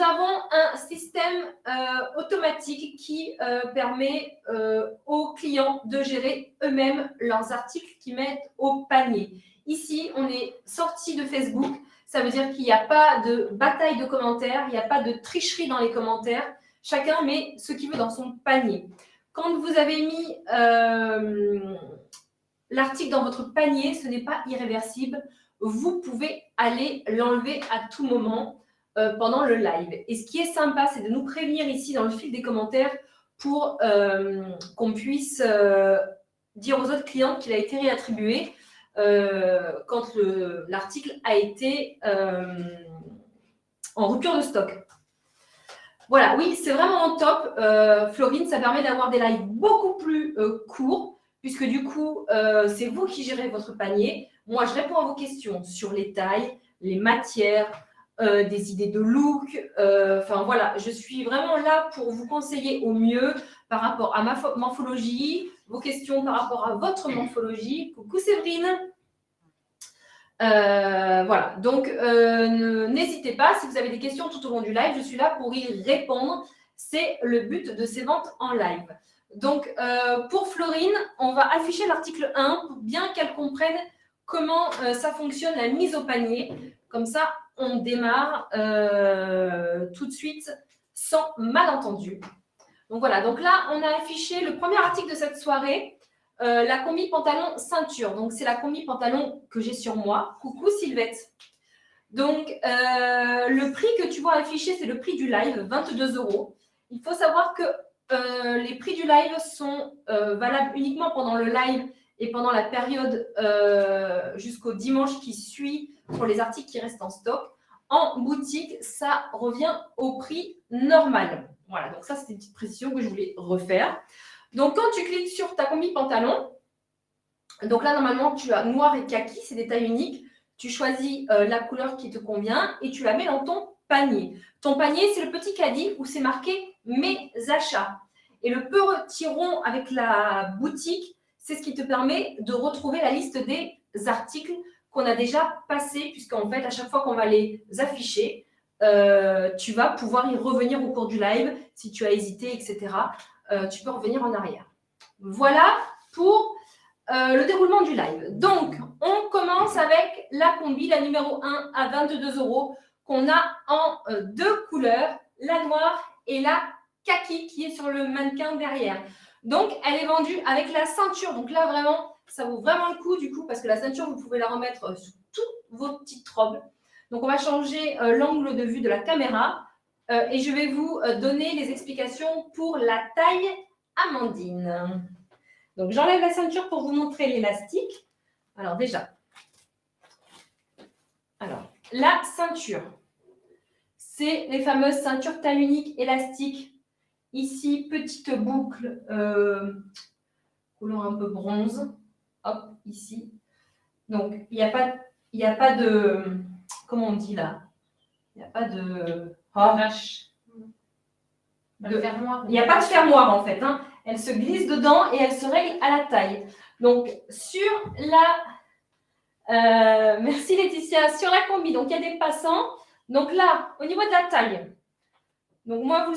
avons un système automatique qui permet aux clients de gérer eux-mêmes leurs articles qu'ils mettent au panier. Ici, on est sorti de Facebook. Ça veut dire qu'il n'y a pas de bataille de commentaires, il n'y a pas de tricherie dans les commentaires. Chacun met ce qu'il veut dans son panier. Quand vous avez mis l'article dans votre panier, ce n'est pas irréversible. Vous pouvez aller l'enlever à tout moment pendant le live. Et ce qui est sympa, c'est de nous prévenir ici dans le fil des commentaires pour qu'on puisse dire aux autres clients qu'il a été réattribué quand l'article a été en rupture de stock. Voilà, oui, c'est vraiment top. Florine, ça permet d'avoir des lives beaucoup plus courts, puisque du coup, c'est vous qui gérez votre panier. Moi, je réponds à vos questions sur les tailles, les matières, des idées de look. Enfin, voilà, je suis vraiment là pour vous conseiller au mieux par rapport à ma morphologie, vos questions par rapport à votre morphologie. Coucou Séverine. Voilà, donc n'hésitez pas, si vous avez des questions tout au long du live, je suis là pour y répondre. C'est le but de ces ventes en live. Donc, pour Florine, on va afficher l'article 1 pour bien qu'elle comprenne comment ça fonctionne, la mise au panier. Comme ça, on démarre tout de suite sans malentendu. Donc voilà, donc là, on a affiché le premier article de cette soirée. La combi pantalon ceinture. Donc, c'est la combi pantalon que j'ai sur moi. Coucou Sylvette. Donc, le prix que tu vois affiché, c'est le prix du live, 22 €. Il faut savoir que les prix du live sont valables uniquement pendant le live et pendant la période jusqu'au dimanche qui suit pour les articles qui restent en stock. En boutique, ça revient au prix normal. Voilà, donc ça, c'était une petite précision que je voulais refaire. Donc, quand tu cliques sur ta combi pantalon, donc là, normalement, tu as noir et kaki, c'est des tailles uniques. Tu choisis la couleur qui te convient et tu la mets dans ton panier. Ton panier, c'est le petit caddie où c'est marqué « Mes achats ». Et le petit rond avec la boutique, c'est ce qui te permet de retrouver la liste des articles qu'on a déjà passés, puisqu'en fait, à chaque fois qu'on va les afficher, tu vas pouvoir y revenir au cours du live. Si tu as hésité, etc., tu peux revenir en arrière. Voilà pour le déroulement du live. Donc, on commence avec la combi, la numéro 1 à 22 € qu'on a en deux couleurs, la noire et la kaki qui est sur le mannequin derrière. Donc, elle est vendue avec la ceinture. Donc là, vraiment, ça vaut vraiment le coup du coup parce que la ceinture, vous pouvez la remettre sous toutes vos petites robes. Donc, on va changer l'angle de vue de la caméra et je vais vous donner les explications pour la taille Amandine. Donc, j'enlève la ceinture pour vous montrer l'élastique. Alors, déjà, la ceinture, c'est les fameuses ceintures taille unique élastiques. Ici, petite boucle, couleur un peu bronze. Hop, ici. Donc, il n'y a pas de... Comment on dit là? Il n'y a pas de... fermoir. Il n'y a pas de fermoir en fait. Hein. Elle se glisse dedans et elle se règle à la taille. Donc, sur la... merci Laetitia. Sur la combi, donc il y a des passants. Donc là, au niveau de la taille, donc moi,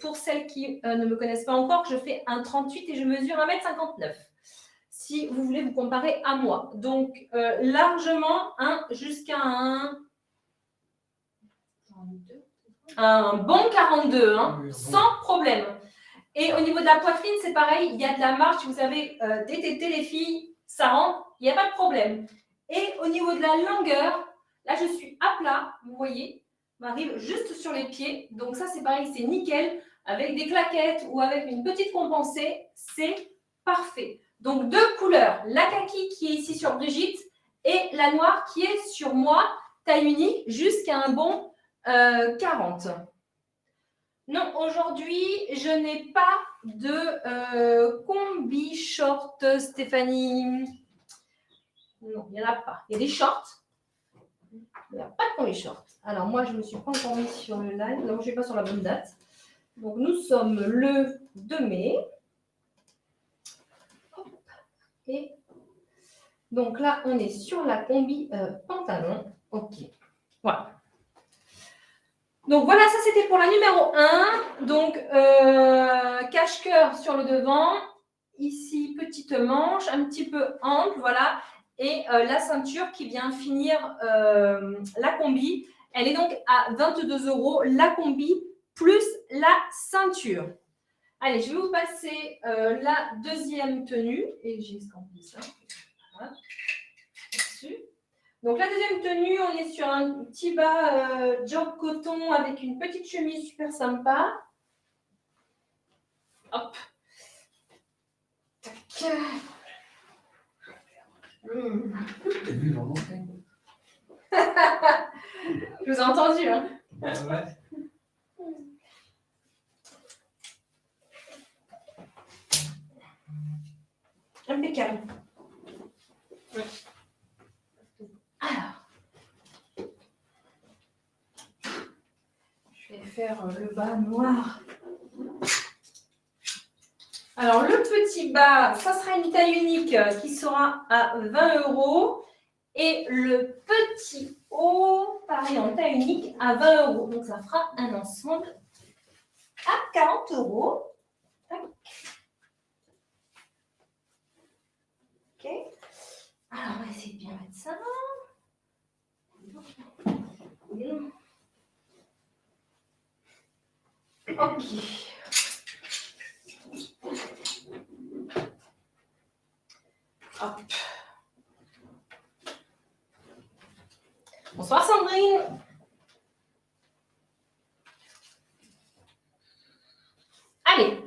pour celles qui ne me connaissent pas encore, je fais un 38 et je mesure 1,59 m. Si vous voulez vous comparer à moi. Donc, largement, jusqu'à un bon 42, sans problème. Et au niveau de la poitrine, c'est pareil, il y a de la marge. Si vous avez des tétés, les filles, ça rentre, il n'y a pas de problème. Et au niveau de la longueur, là, je suis à plat, vous voyez, m'arrive juste sur les pieds. Donc ça, c'est pareil, c'est nickel. Avec des claquettes ou avec une petite compensée, c'est parfait. Donc, deux couleurs, la kaki qui est ici sur Brigitte et la noire qui est sur moi, taille unique, jusqu'à un bon 40. Non, aujourd'hui, je n'ai pas de combi short, Stéphanie. Non, il n'y en a pas. Il y a des shorts. Il n'y a pas de combi short. Alors, moi, je ne me suis pas encore mise sur le live. Non, je ne suis pas sur la bonne date. Donc, nous sommes le 2 mai. Hop. Et donc là, on est sur la combi pantalon. OK. Voilà. Donc voilà, ça c'était pour la numéro 1. Donc cache-cœur sur le devant. Ici, petite manche, un petit peu ample, voilà. Et la ceinture qui vient finir la combi. Elle est donc à 22 €, la combi plus la ceinture. Allez, je vais vous passer la deuxième tenue. Et j'ai estampillé ça. Voilà. Dessus. Donc la deuxième tenue, on est sur un petit bas jog coton avec une petite chemise super sympa. Hop. Tac. Je vous ai entendu, hein. Ouais. Impeccable. Ouais. Alors, je vais faire le bas noir. Alors, le petit bas, ça sera une taille unique qui sera à 20 €. Et le petit haut, pareil, en taille unique, à 20 €. Donc, ça fera un ensemble à 40 €. Tac. OK. Alors, on va essayer de bien mettre ça. OK. Hop. Bonsoir Sandrine. Allez.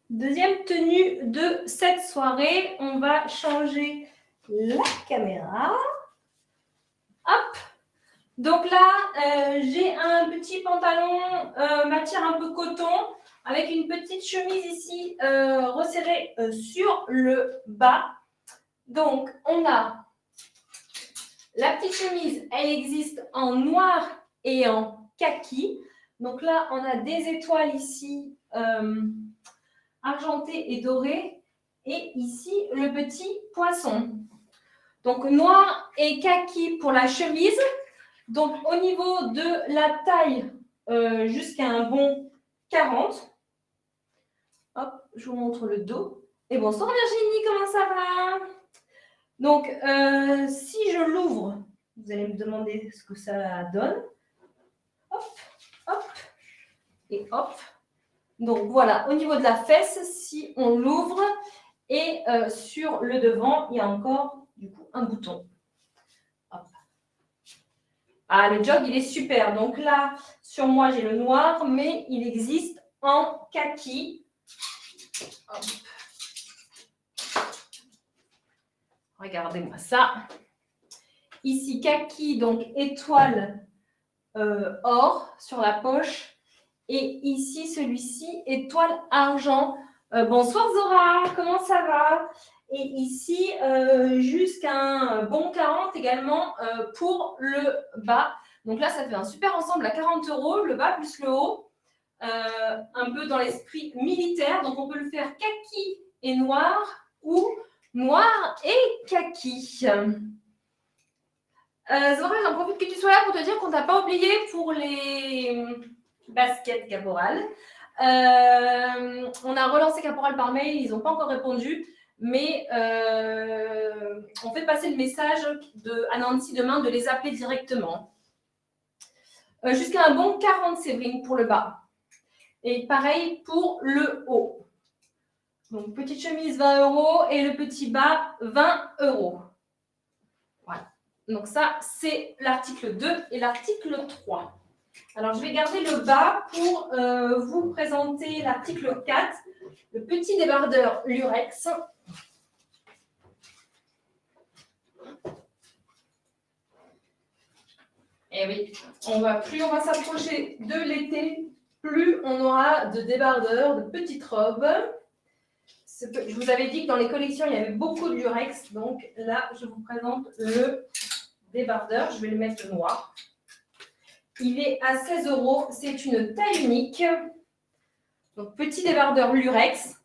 Deuxième tenue de cette soirée. On va changer la caméra. Hop. Donc là, j'ai un petit pantalon matière un peu coton avec une petite chemise ici resserrée sur le bas. Donc, on a la petite chemise, elle existe en noir et en kaki. Donc là, on a des étoiles ici argentées et dorées. Et ici, le petit poisson. Donc, noir et kaki pour la chemise. Donc, au niveau de la taille, jusqu'à un bon 40. Hop, je vous montre le dos. Et bonsoir Virginie, comment ça va? Donc, si je l'ouvre, vous allez me demander ce que ça donne. Hop, hop, et hop. Donc, voilà, au niveau de la fesse, si on l'ouvre, et sur le devant, il y a encore, du coup, un bouton. Hop. Ah, le jog, il est super. Donc là, sur moi, j'ai le noir, mais il existe en kaki. Hop. Regardez-moi ça. Ici, kaki, donc étoile or sur la poche. Et ici, celui-ci, étoile argent. Bonsoir Zora, comment ça va? Et ici, jusqu'à un bon 40 également pour le bas. Donc là, ça fait un super ensemble à 40 €, le bas plus le haut. Un peu dans l'esprit militaire. Donc, on peut le faire kaki et noir ou noir et kaki. Zora, j'en profite que tu sois là pour te dire qu'on ne t'a pas oublié pour les baskets Caporal. On a relancé Caporal par mail, ils n'ont pas encore répondu, mais on fait passer le message à Nancy demain de les appeler directement. Jusqu'à un bon 40, Séverine, pour le bas. Et pareil pour le haut. Donc, petite chemise 20 € et le petit bas 20 €. Voilà. Donc, ça, c'est l'article 2 et l'article 3. Alors, je vais garder le bas pour vous présenter l'article 4, le petit débardeur Lurex. Et oui, plus on va s'approcher de l'été, plus on aura de débardeurs, de petites robes. Je vous avais dit que dans les collections, il y avait beaucoup de Lurex. Donc là, je vous présente le débardeur. Je vais le mettre noir. Il est à 16 €. C'est une taille unique. Donc, petit débardeur Lurex.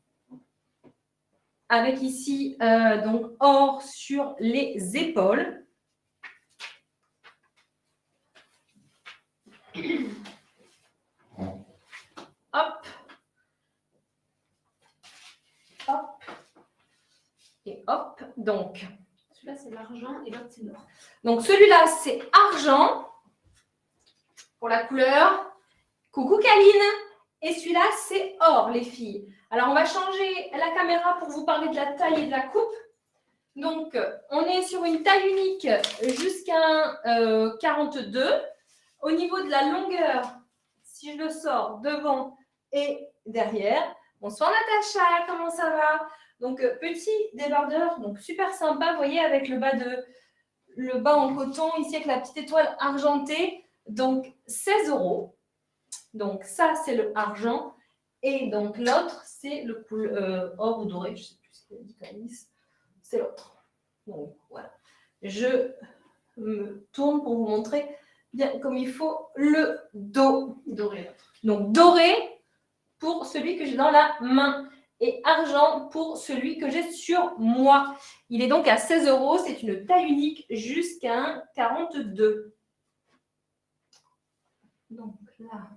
Avec ici, donc, or sur les épaules. Hop. Hop. Et hop. Donc, celui-là, c'est l'argent et l'autre, c'est l'or. Donc, celui-là, c'est argent pour la couleur. Coucou Kaline. Et celui-là, c'est or, les filles. Alors, on va changer la caméra pour vous parler de la taille et de la coupe. Donc, on est sur une taille unique jusqu'à 42. Au niveau de la longueur, si je le sors devant et derrière. Bonsoir Natacha, comment ça va? Donc, petit débardeur, donc super sympa, vous voyez, avec le bas en coton, ici avec la petite étoile argentée. Donc, 16 €. Donc, ça, c'est le argent. Et donc, l'autre, c'est le or ou doré, je ne sais plus ce qu'il a dit, Calice. C'est l'autre. Donc, voilà. Je me tourne pour vous montrer bien comme il faut le dos. Doré. Donc, doré pour celui que j'ai dans la main et argent pour celui que j'ai sur moi. Il est donc à 16 €. C'est une taille unique jusqu'à un 42. Donc, là,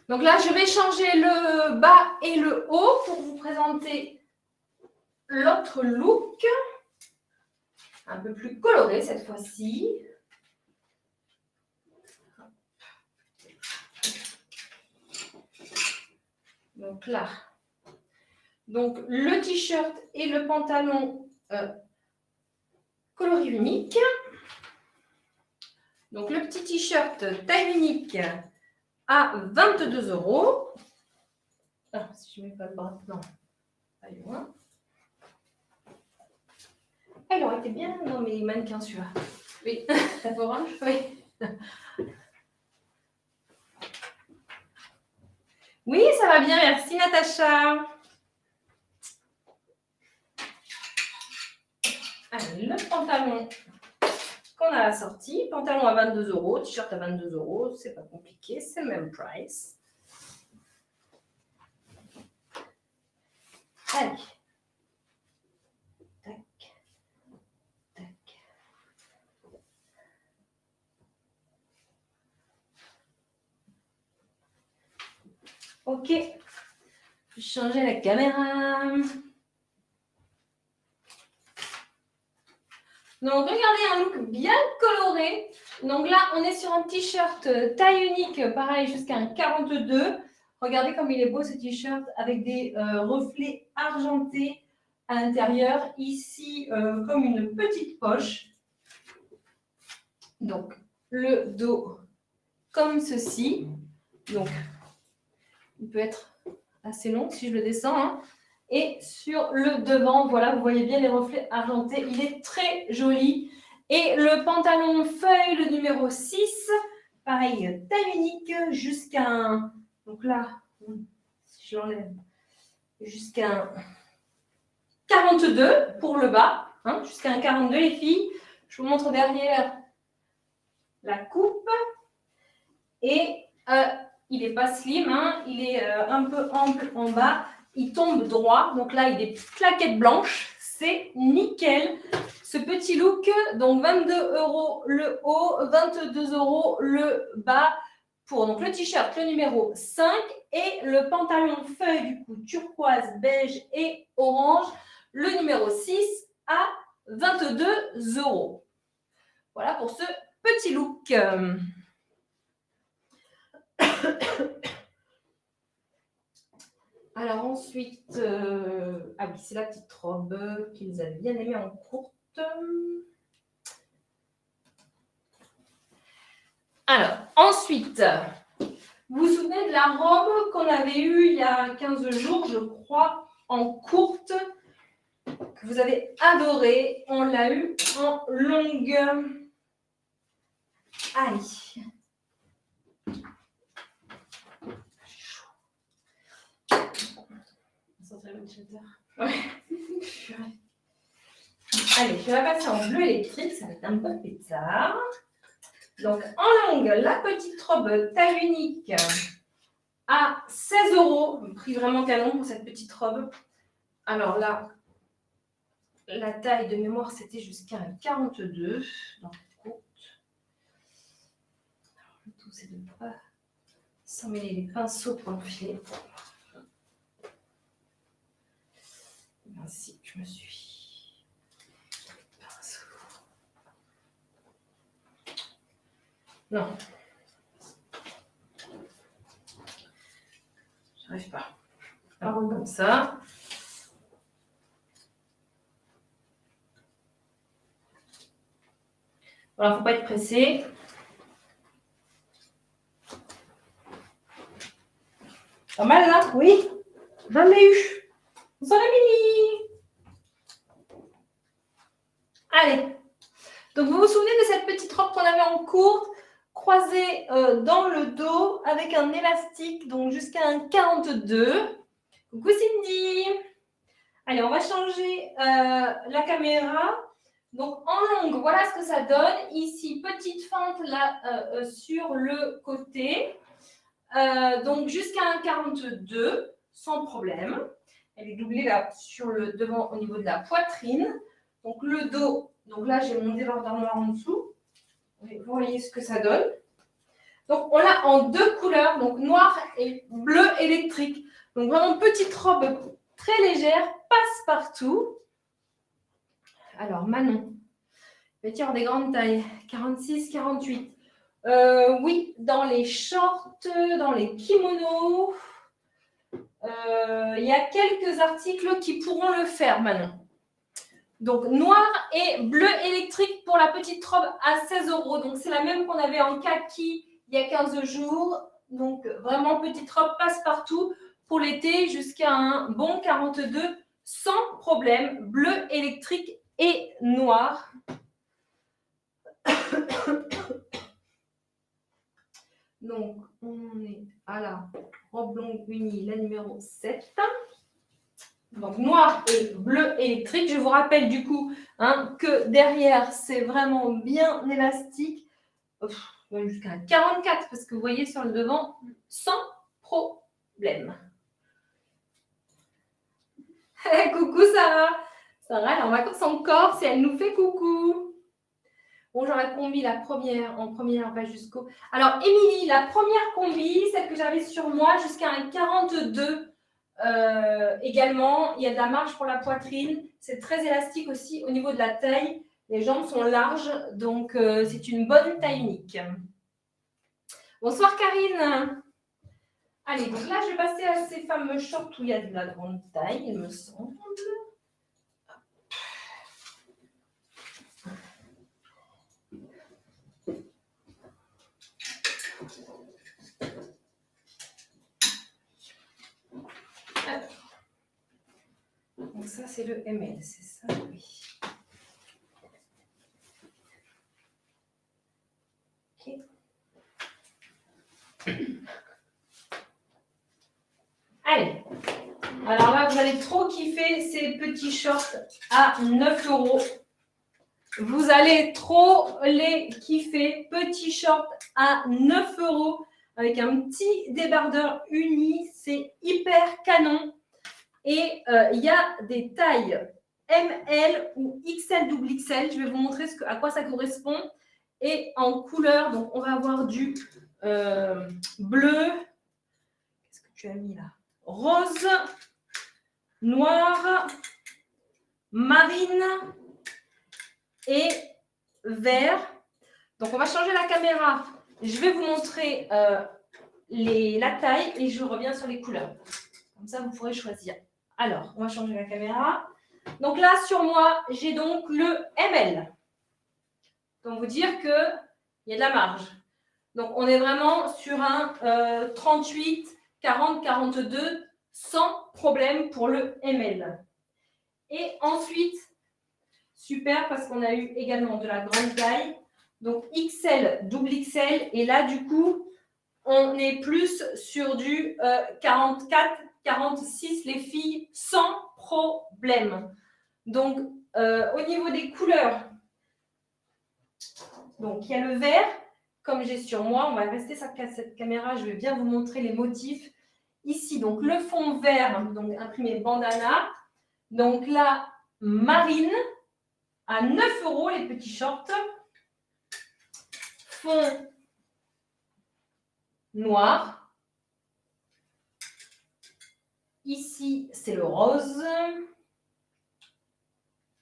donc là, je vais changer le bas et le haut pour vous présenter l'autre look. Un peu plus coloré cette fois-ci. Donc là, donc le t-shirt et le pantalon coloris unique. Donc le petit t-shirt taille unique à 22 €. Ah, si je ne mets pas le bras, non, pas loin. Elle aurait été bien dans mes mannequins, celui-là. Oui, ça fait orange. Oui. Oui, ça va bien, merci Natacha. Allez, le pantalon qu'on a assorti, pantalon à 22 €, t-shirt à 22 €, c'est pas compliqué, c'est le même price. Allez. Tac. Tac. Ok. Je vais changer la caméra. Donc, regardez un look bien coloré. Donc là, on est sur un t-shirt taille unique, pareil, jusqu'à un 42. Regardez comme il est beau ce t-shirt avec des reflets argentés à l'intérieur. Ici, comme une petite poche. Donc, le dos comme ceci. Donc, il peut être assez long si je le descends. Hein. Et sur le devant, voilà, vous voyez bien les reflets argentés. Il est très joli. Et le pantalon feuille, le numéro 6, pareil, taille unique, jusqu'à un... Donc là, si je l'enlève, jusqu'à un 42 pour le bas. Hein, jusqu'à un 42, les filles. Je vous montre derrière la coupe. Et il n'est pas slim, hein, il est un peu ample en bas. Il tombe droit, donc là, il a des claquettes blanches. C'est nickel. Ce petit look, donc 22 € le haut, 22 € le bas pour donc, le t-shirt, le numéro 5 et le pantalon feuille du coup turquoise, beige et orange, le numéro 6 à 22 €. Voilà pour ce petit look. Alors ensuite, ah oui, c'est la petite robe qu'ils avaient bien aimée en courte. Alors, ensuite, vous vous souvenez de la robe qu'on avait eue il y a 15 jours, je crois, en courte, que vous avez adorée. On l'a eue en longue. Allez. Ouais. Allez, je vais la passer en bleu électrique, ça va être un peu plus tard. Donc, en longue, la petite robe taille unique à 16 €. Prix vraiment canon pour cette petite robe. Alors là, la taille de mémoire, c'était jusqu'à un 42. Donc, le tout, c'est de ne pas s'emmêler les pinceaux pour l'enfiler. Ainsi, je me suis... Pinceau. Non. J'arrive pas. Alors, comme ça. Voilà, il ne faut pas être pressé. Pas mal là? Oui. J'en ai eu. Bonsoir Émilie. Allez. Donc vous vous souvenez de cette petite robe qu'on avait en courte, croisée dans le dos avec un élastique, donc jusqu'à un 42. Coucou Cindy. Allez, on va changer la caméra. Donc, en longue, voilà ce que ça donne. Ici, petite fente là sur le côté. Donc, jusqu'à un 42, sans problème. Elle est doublée là sur le devant au niveau de la poitrine. Donc, le dos. Donc là, j'ai mon débardeur noir en dessous. Vous voyez ce que ça donne. Donc, on l'a en deux couleurs. Donc, noir et bleu électrique. Donc, vraiment petite robe très légère, passe-partout. Alors, Manon. Vêtements des grandes tailles, 46, 48. Oui, dans les shorts, dans les kimonos, il y a quelques articles qui pourront le faire, Manon. Donc, noir et bleu électrique pour la petite robe à 16 €. Donc, c'est la même qu'on avait en kaki il y a 15 jours. Donc, vraiment petite robe passe-partout pour l'été jusqu'à un bon 42 sans problème. Bleu électrique et noir. Donc, on est à la robe longue unie, la numéro 7. Donc, noir et bleu électrique. Je vous rappelle du coup que derrière, c'est vraiment bien élastique. Jusqu'à 44, parce que vous voyez sur le devant, sans problème. Coucou Sarah. Sarah, elle est en vacances en Corse et elle nous fait coucou. Bonjour la combi, la première, en première, va jusqu'au... Alors, Émilie, la première combi, celle que j'avais sur moi, jusqu'à un 42 également. Il y a de la marge pour la poitrine. C'est très élastique aussi au niveau de la taille. Les jambes sont larges, donc c'est une bonne taille unique. Bonsoir Karine. Allez, donc là, je vais passer à ces fameux shorts où il y a de la grande taille, il me semble. Donc ça, c'est le ML, c'est ça? Oui. Ok. Allez. Alors là, vous allez trop kiffer ces petits shorts à 9 €. Vous allez trop les kiffer. Petits shorts à 9 € avec un petit débardeur uni. C'est hyper canon. Et il y a des tailles ML ou XL, double XL. Je vais vous montrer à quoi ça correspond. Et en couleur, donc on va avoir du bleu. Qu'est-ce que tu as mis là? Rose, noir, marine et vert. Donc, on va changer la caméra. Je vais vous montrer la taille et je reviens sur les couleurs. Comme ça, vous pourrez choisir. Alors, on va changer la caméra. Donc là, sur moi, j'ai donc le ML. Donc, vous dire qu'il y a de la marge. Donc, on est vraiment sur un 38, 40, 42, sans problème pour le ML. Et ensuite, super, parce qu'on a eu également de la grande taille. Donc, XL, double XL. Et là, du coup, on est plus sur du 44, 46, les filles, sans problème. Donc, au niveau des couleurs, donc il y a le vert, comme j'ai sur moi. On va rester sur cette caméra, je vais bien vous montrer les motifs. Ici, donc le fond vert, donc imprimé bandana. Donc là, marine à 9 € les petits shorts. Fond noir. Ici, c'est le rose.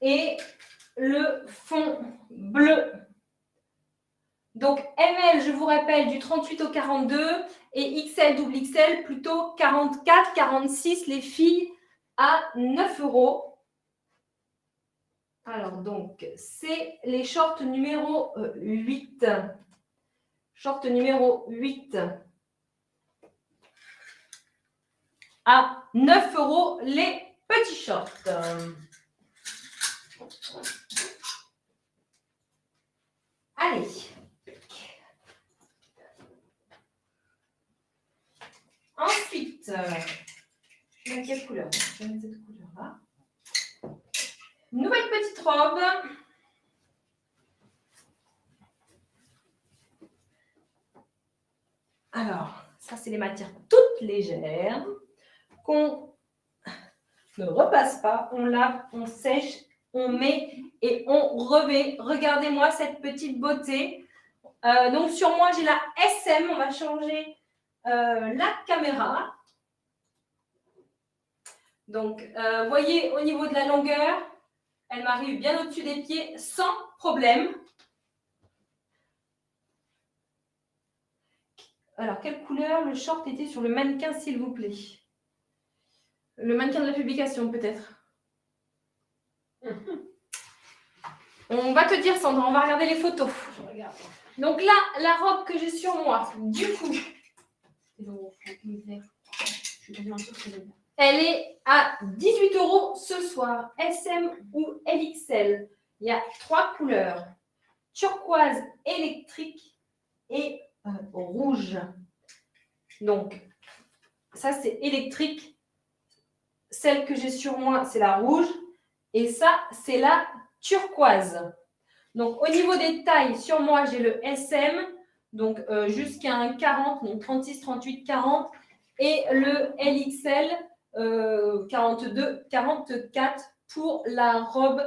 Et le fond bleu. Donc, ML, je vous rappelle, du 38 au 42 et XL, double XL, plutôt 44, 46, les filles, à 9 €. Alors, donc, c'est les shorts numéro 8. Short numéro 8 à 9 € les petits shorts. Allez. Ensuite, je vais mettre quelle couleur? Je vais mettre cette couleur-là. Nouvelle petite robe. Alors, ça, c'est les matières toutes légères qu'on ne repasse pas. On lave, on sèche, on met et on remet. Regardez-moi cette petite beauté. Donc, sur moi, j'ai la SM. On va changer la caméra. Donc, voyez, au niveau de la longueur, elle m'arrive bien au-dessus des pieds sans problème. Alors, quelle couleur le short était sur le mannequin, s'il vous plaît? Le mannequin de la publication, peut-être. On va te dire, Sandra, on va regarder les photos. Je regarde. Donc là, la robe que j'ai sur moi, du coup, elle est à 18 € ce soir, SM ou LXL. Il y a 3 couleurs, turquoise électrique et rouge. Donc, ça, c'est électrique. Celle que j'ai sur moi, c'est la rouge. Et ça, c'est la turquoise. Donc, au niveau des tailles, sur moi, j'ai le SM, donc jusqu'à un 40, donc 36, 38, 40. Et le LXL, 42, 44 pour la robe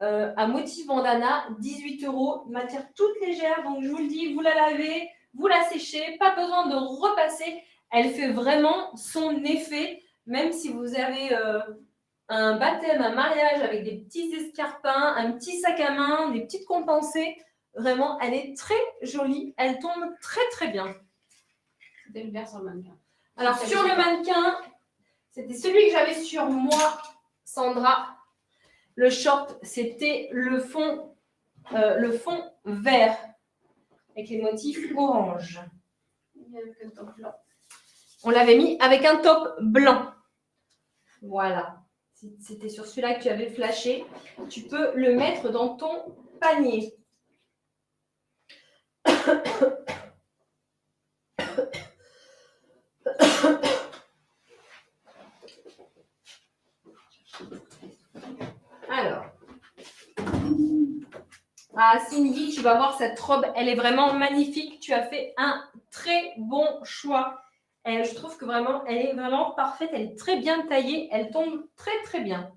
à motif bandana, 18 €. Matière toute légère, donc je vous le dis, vous la lavez, vous la séchez, pas besoin de repasser. Elle fait vraiment son effet, même si vous avez un baptême, un mariage avec des petits escarpins, un petit sac à main, des petites compensées. Vraiment, elle est très jolie. Elle tombe très, très bien. C'était le vert sur le mannequin. Alors, sur le mannequin, c'était celui que j'avais sur moi, Sandra. Le short, c'était le fond vert avec les motifs orange. On l'avait mis avec un top blanc. Voilà. Si c'était sur celui-là que tu avais flashé, tu peux le mettre dans ton panier. Alors. Ah, Cindy, tu vas voir cette robe, elle est vraiment magnifique. Tu as fait un très bon choix. Et je trouve que vraiment, elle est vraiment parfaite. Elle est très bien taillée. Elle tombe très, très bien.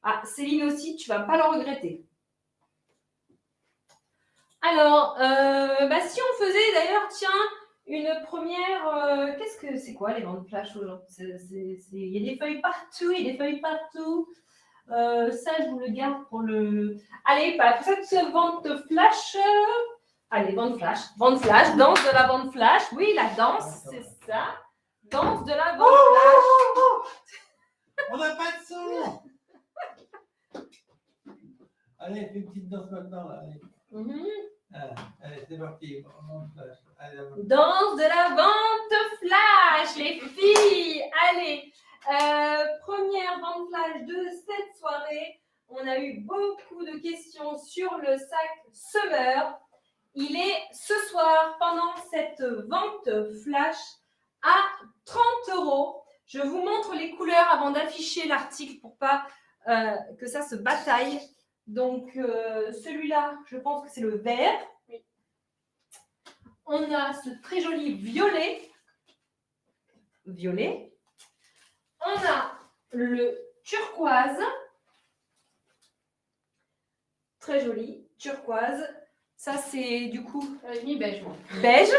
Ah, Céline aussi, tu ne vas pas le regretter. Alors, si on faisait d'ailleurs, tiens, une première... qu'est-ce que c'est quoi les ventes flash aujourd'hui? Il y a des feuilles partout, il y a des feuilles partout. Ça, je vous le garde pour le... Allez, pour cette vente flash... Allez, vente flash, danse de la vente flash. Oui, la danse, c'est ça. Danse de la vente flash. On n'a pas de son. Allez, fais une petite danse maintenant. Là. Allez, c'est parti. Allez, danse de la vente flash, les filles. Allez, première vente flash de cette soirée. On a eu beaucoup de questions sur le sac Summer. Il est ce soir, pendant cette vente flash, à 30 €. Je vous montre les couleurs avant d'afficher l'article pour pas que ça se bataille. Donc, celui-là, je pense que c'est le vert. Oui. On a ce très joli violet. On a le turquoise. très joli, turquoise. Ça, c'est du coup J'avais mis beige, moi. beige.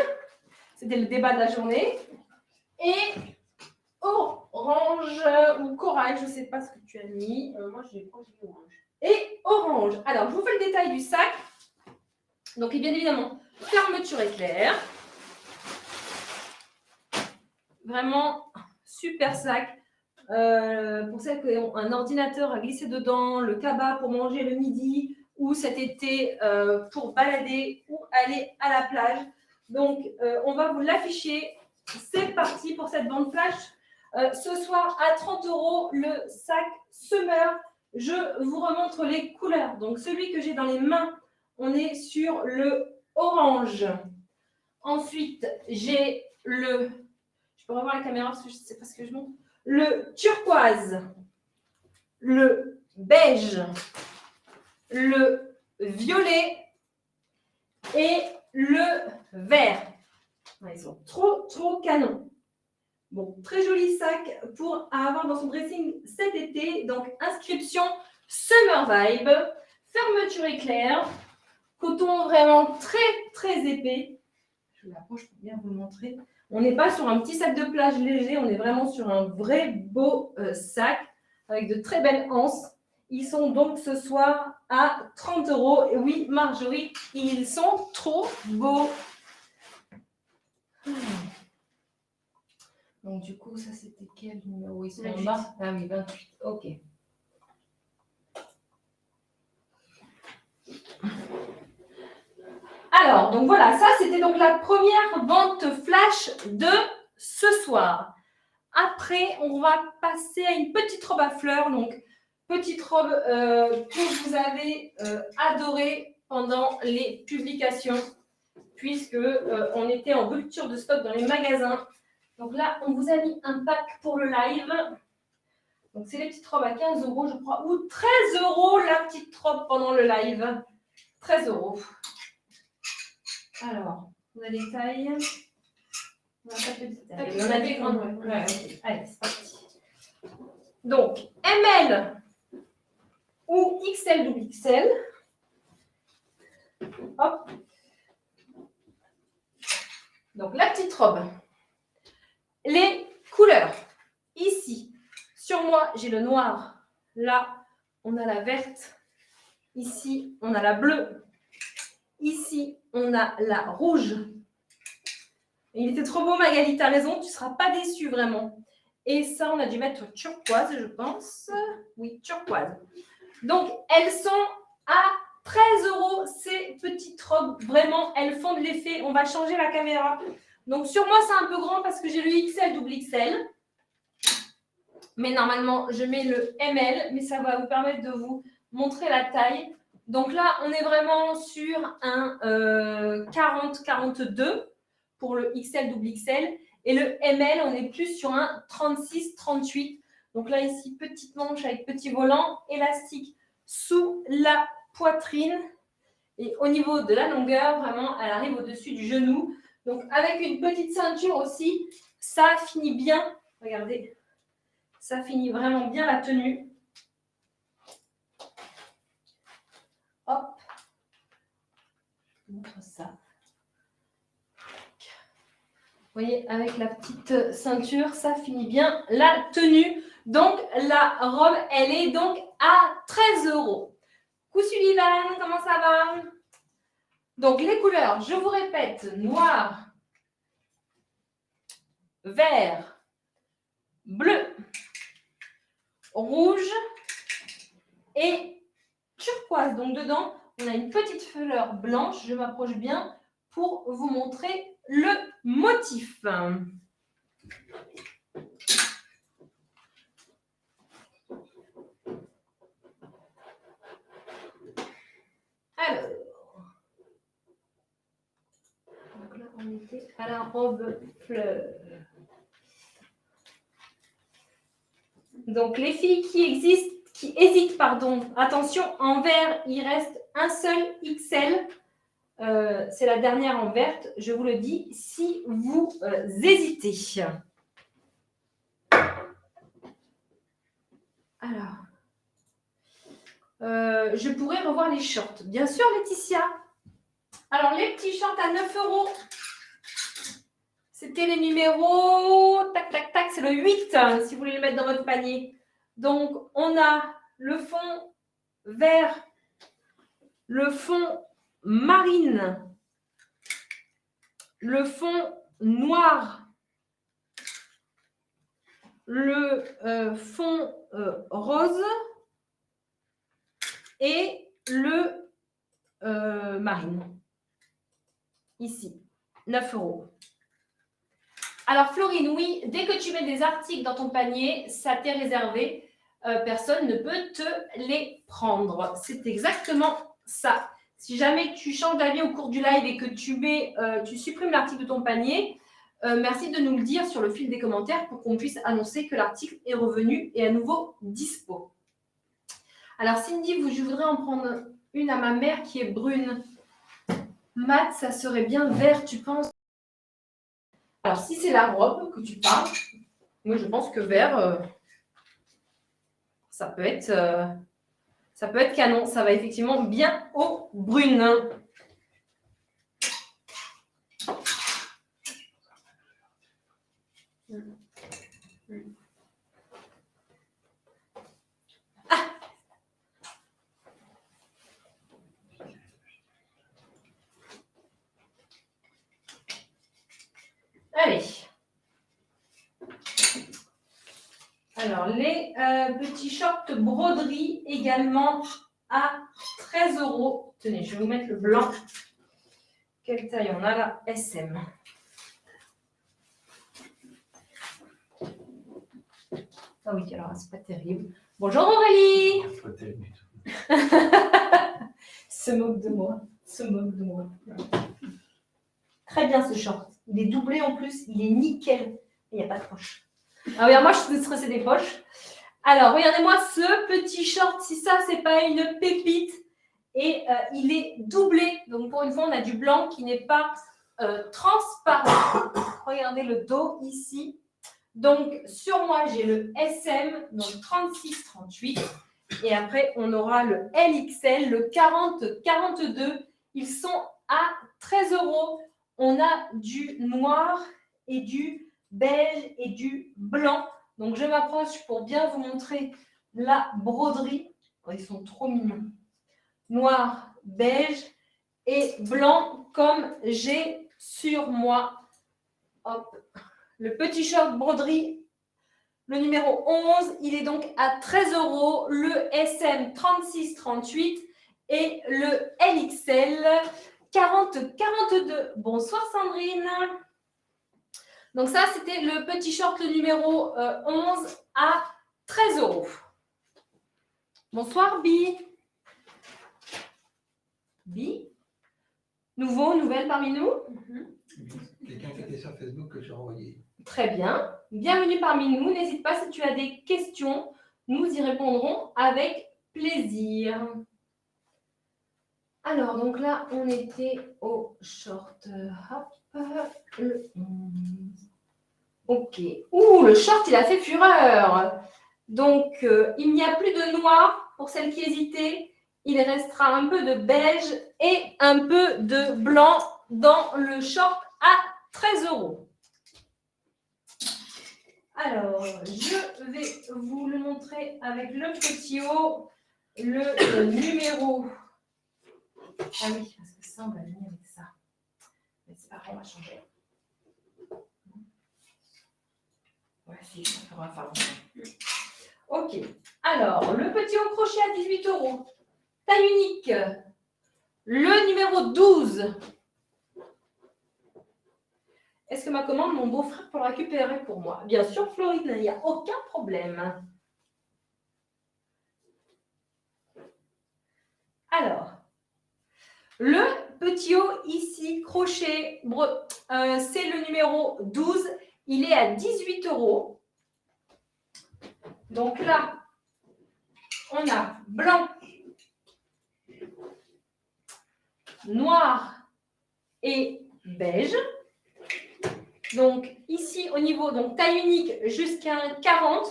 C'était le débat de la journée. Et orange ou corail, je ne sais pas ce que tu as mis. Moi, j'ai pas mis orange. Et orange. Alors, je vous fais le détail du sac. Donc, bien évidemment, fermeture éclair. Vraiment, super sac. Pour celles qui ont un ordinateur à glisser dedans, le cabas pour manger le midi, ou cet été pour balader ou aller à la plage. Donc, on va vous l'afficher. C'est parti pour cette bande flash. Ce soir, à 30 € le sac Summer. Je vous remontre les couleurs. Donc, celui que j'ai dans les mains, on est sur le orange. Ensuite, j'ai le... Je peux revoir la caméra parce que je ne sais pas ce que je montre. Le turquoise, le beige, le violet et le vert. Ils sont trop canons. Bon, très joli sac pour avoir dans son dressing cet été. Donc, inscription Summer Vibe, fermeture éclair, coton vraiment très épais. Je l'approche pour bien vous le montrer. On n'est pas sur un petit sac de plage léger, on est vraiment sur un vrai beau sac avec de très belles anses. Ils sont donc ce soir à 30 €. Et oui, Marjorie, ils sont trop beaux. Donc du coup, ça c'était quel numéro? Ils sont en bas. Ah oui, 28. Ok. Alors, donc voilà, ça c'était donc la première vente flash de ce soir. Après, on va passer à une petite robe à fleurs. Donc, petite robe que vous avez adorée pendant les publications, puisque on était en rupture de stock dans les magasins. Donc là, on vous a mis un pack pour le live. Donc, c'est les petites robes à 15 €, je crois, ou 13 € la petite robe pendant le live. 13 €. Alors, on a des tailles. On a pas de petites tailles. On a des grandes. Ouais, okay. Allez, c'est parti. Donc, ML ou XL double XL. Hop. Donc, la petite robe. Les couleurs. Ici, sur moi, j'ai le noir. Là, on a la verte. Ici, on a la bleue. Ici, on a la rouge. Et il était trop beau, Magali, tu as raison, tu ne seras pas déçue vraiment. Et ça, on a dû mettre turquoise, je pense. Oui, turquoise. Donc, elles sont à 13 € ces petites robes. Vraiment, elles font de l'effet. On va changer la caméra. Donc, sur moi, c'est un peu grand parce que j'ai le XL double XL. Mais normalement, je mets le ML. Mais ça va vous permettre de vous montrer la taille. Donc là, on est vraiment sur un 40-42 pour le XL double XL. Et le ML, on est plus sur un 36-38. Donc là, ici, petite manche avec petit volant, élastique sous la poitrine. Et au niveau de la longueur, vraiment, elle arrive au-dessus du genou. Donc, avec une petite ceinture aussi, ça finit bien. Regardez, ça finit vraiment bien la tenue. Hop. Je vous montre ça. Vous voyez, avec la petite ceinture, ça finit bien la tenue. Donc, la robe, elle est donc à 13 €. Coucou Sullivan, comment ça va? Donc, les couleurs, je vous répète, noir, vert, bleu, rouge et turquoise. Donc, dedans, on a une petite fleur blanche. Je m'approche bien pour vous montrer le motif. Alors, donc là, on était à la robe fleur. Donc, les filles qui hésitent, attention, en vert, il reste un seul XL. C'est la dernière en verte, je vous le dis, si vous hésitez. Alors, Je pourrais revoir les shorts. Bien sûr, Laetitia. Alors, les petits shorts à 9 €. C'était les numéros. Tac, tac, tac. C'est le 8, si vous voulez les mettre dans votre panier. Donc, on a le fond vert, le fond marine, le fond noir, le fond rose et le marine. Ici, 9 €. Alors, Florine, oui, dès que tu mets des articles dans ton panier, ça t'est réservé. Personne ne peut te les prendre. C'est exactement ça. Si jamais tu changes d'avis au cours du live et que tu supprimes l'article de ton panier, merci de nous le dire sur le fil des commentaires pour qu'on puisse annoncer que l'article est revenu et à nouveau dispo. Alors, Cindy, je voudrais en prendre une à ma mère qui est brune. Mat, ça serait bien vert, tu penses? Alors, si c'est la robe que tu parles, moi, je pense que vert, ça peut être canon. Ça va effectivement bien aux brunes. Allez. Alors, les petits shorts broderie également à 13 €. Tenez, je vais vous mettre le blanc. Quelle taille on a là? SM. Ah oui, alors c'est pas terrible. Bonjour Aurélie. Pas terrible du tout. Se moque de moi. Se moque de moi. Très bien ce short. Il est doublé en plus. Il est nickel. Il n'y a pas de poche. Ah oui, moi je suis stressée des poches. Alors, regardez-moi ce petit short. Si ça, c'est pas une pépite. Et il est doublé. Donc, pour une fois, on a du blanc qui n'est pas transparent. Regardez le dos ici. Donc, sur moi, j'ai le SM, donc 36-38. Et après, on aura le LXL, le 40-42. Ils sont à 13 €. On a du noir et du beige et du blanc. Donc, je m'approche pour bien vous montrer la broderie. Oh, ils sont trop mignons. Noir, beige et blanc comme j'ai sur moi. Hop. Le petit short broderie, le numéro 11, il est donc à 13 €. Le SM 36-38 et le LXL 40-42. Bonsoir Sandrine. Donc ça, c'était le petit short, le numéro 11 à 13 €. Bonsoir Bi. Bi. Nouvelle parmi nous? Quelqu'un qui était sur Facebook que j'ai envoyé. Très bien. Bienvenue parmi nous. N'hésite pas si tu as des questions. Nous y répondrons avec plaisir. Alors, donc là, on était au short. Hop, le 11. Ok. Ouh, le short, il a fait fureur. Donc, il n'y a plus de noir pour celles qui hésitaient. Il restera un peu de beige et un peu de blanc dans le short à 13 €. Alors, je vais vous le montrer avec le petit haut, le numéro. Ah oui, parce que ça, on va venir avec ça. Mais c'est pareil, on va changer. Ouais, si, ça fera enfin. Ok. Alors, le petit haut crochet à 18 €. Taille unique. Le numéro 12. Est-ce que ma commande, mon beau-frère peut le récupérer pour moi? Bien sûr, Florine, il n'y a aucun problème. Alors, le petit haut ici, crochet, c'est le numéro 12. Il est à 18 €. Donc là, on a blanc, noir et beige. Donc ici, au niveau, donc taille unique jusqu'à un 40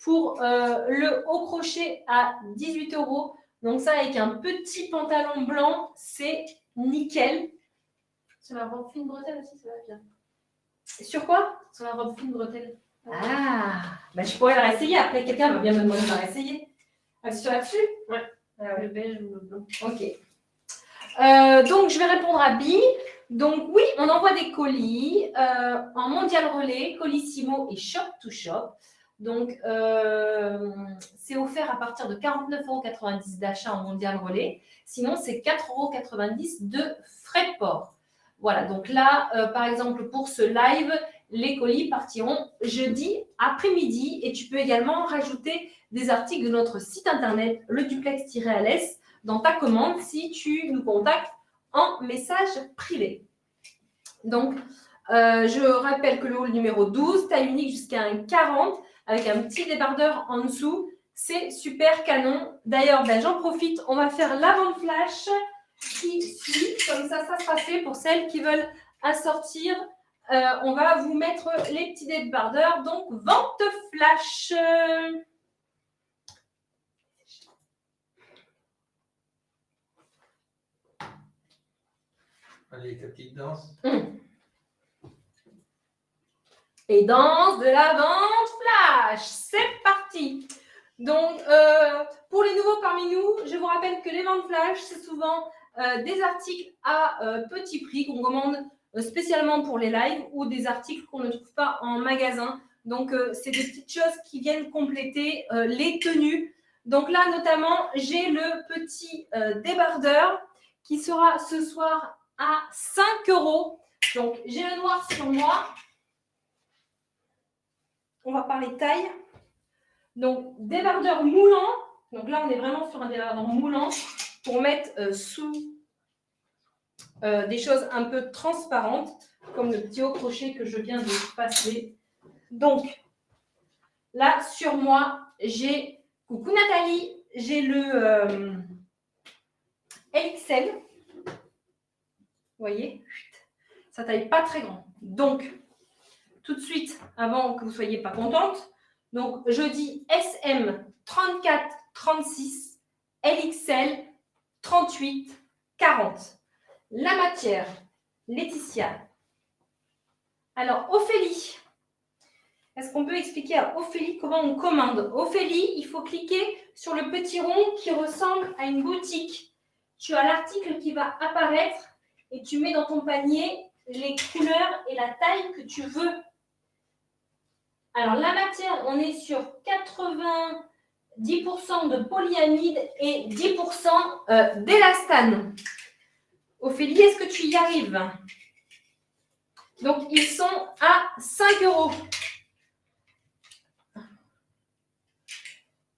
pour le haut crochet à 18 €. Donc ça, avec un petit pantalon blanc, c'est nickel. Sur la robe fine bretelle aussi, ça va bien. Sur quoi? Sur la robe fine bretelle. Ah, bah, je pourrais la réessayer. Après, quelqu'un veut bien me demander de la réessayer. Sur là-dessus? Ouais. Ah ouais. Le beige ou le blanc. Ok. Donc, je vais répondre à Bi. Donc, oui, on envoie des colis en Mondial Relais, Colissimo et Shop to Shop. Donc, c'est offert à partir de 49,90 € d'achat en Mondial Relais. Sinon, c'est 4,90 € de frais de port. Voilà, donc là, par exemple, pour ce live, les colis partiront jeudi après-midi et tu peux également rajouter des articles de notre site internet, le duplex-ls, dans ta commande si tu nous contactes en message privé. Donc, je rappelle que le haul numéro 12, taille unique jusqu'à un 40, avec un petit débardeur en dessous, c'est super canon. D'ailleurs, j'en profite, on va faire la vente flash qui suit, comme ça sera fait pour celles qui veulent assortir. On va vous mettre les petits débardeurs, donc vente flash. Allez, ta petite danse. Et danse de la vente flash. C'est parti. Donc, pour les nouveaux parmi nous, je vous rappelle que les ventes flash, c'est souvent des articles à petit prix qu'on commande spécialement pour les lives ou des articles qu'on ne trouve pas en magasin. Donc, c'est des petites choses qui viennent compléter les tenues. Donc là, notamment, j'ai le petit débardeur qui sera ce soir à 5 €. Donc, j'ai le noir sur moi. On va parler taille. Donc, débardeur moulant. Donc là, on est vraiment sur un débardeur moulant pour mettre sous des choses un peu transparentes, comme le petit haut crochet que je viens de passer. Donc, là, sur moi, j'ai, coucou Nathalie, j'ai le XL. Vous voyez, ça taille pas très grand. Donc, tout de suite, avant que vous ne soyez pas contente, donc je dis SM 34, 36, LXL 38, 40. La matière, Laetitia. Alors, Ophélie. Est-ce qu'on peut expliquer à Ophélie comment on commande? Ophélie, il faut cliquer sur le petit rond qui ressemble à une boutique. Tu as l'article qui va apparaître et tu mets dans ton panier les couleurs et la taille que tu veux. Alors, la matière, on est sur 90% de polyamide et 10% d'élastane. Ophélie, est-ce que tu y arrives? Donc, ils sont à 5 €.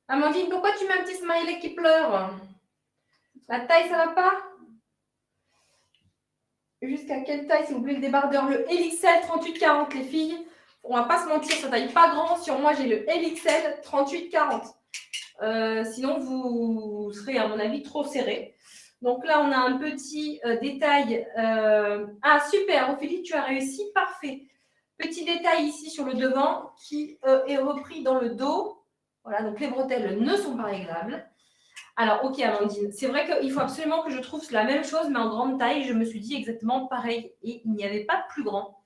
Amandine, pourquoi tu mets un petit smiley qui pleure? La taille, ça va pas? Jusqu'à quelle taille, s'il vous plaît, le débardeur? Le LXL 38-40, les filles. On va pas se mentir, ça taille pas grand. Sur moi, j'ai le LXL 38-40. Sinon, vous serez, à mon avis, trop serré. Donc là, on a un petit détail. Ah, super, Ophélie, tu as réussi. Parfait. Petit détail ici sur le devant qui est repris dans le dos. Voilà, donc les bretelles ne sont pas réglables. Alors, ok, Amandine, c'est vrai qu'il faut absolument que je trouve la même chose, mais en grande taille. Je me suis dit exactement pareil et il n'y avait pas de plus grand.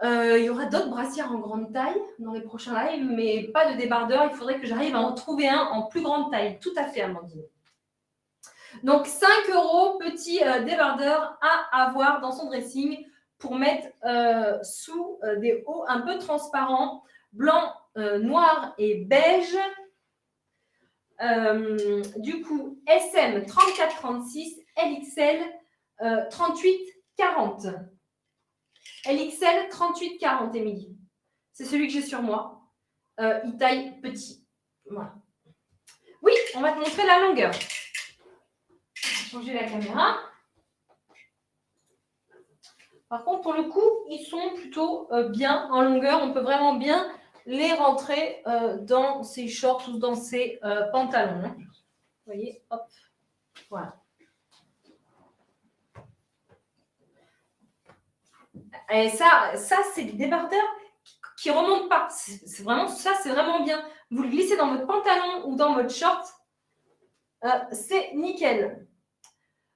Il y aura d'autres brassières en grande taille dans les prochains lives, mais pas de débardeur. Il faudrait que j'arrive à en trouver un en plus grande taille. Tout à fait, Amandine. Donc, 5 € petit débardeur à avoir dans son dressing pour mettre sous des hauts un peu transparents, blanc, noir et beige. Du coup, SM 34-36, LXL 38-40. LXL 38-40, Émilie. C'est celui que j'ai sur moi. Il taille petit. Voilà. Oui, on va te montrer la longueur. Je vais changer la caméra. Par contre, pour le coup, ils sont plutôt bien en longueur. On peut vraiment bien les rentrer dans ces shorts ou dans ces pantalons. Vous voyez, hop, voilà. Et ça c'est des débardeurs qui ne remontent pas. C'est vraiment ça, c'est vraiment bien. Vous le glissez dans votre pantalon ou dans votre short. c'est nickel.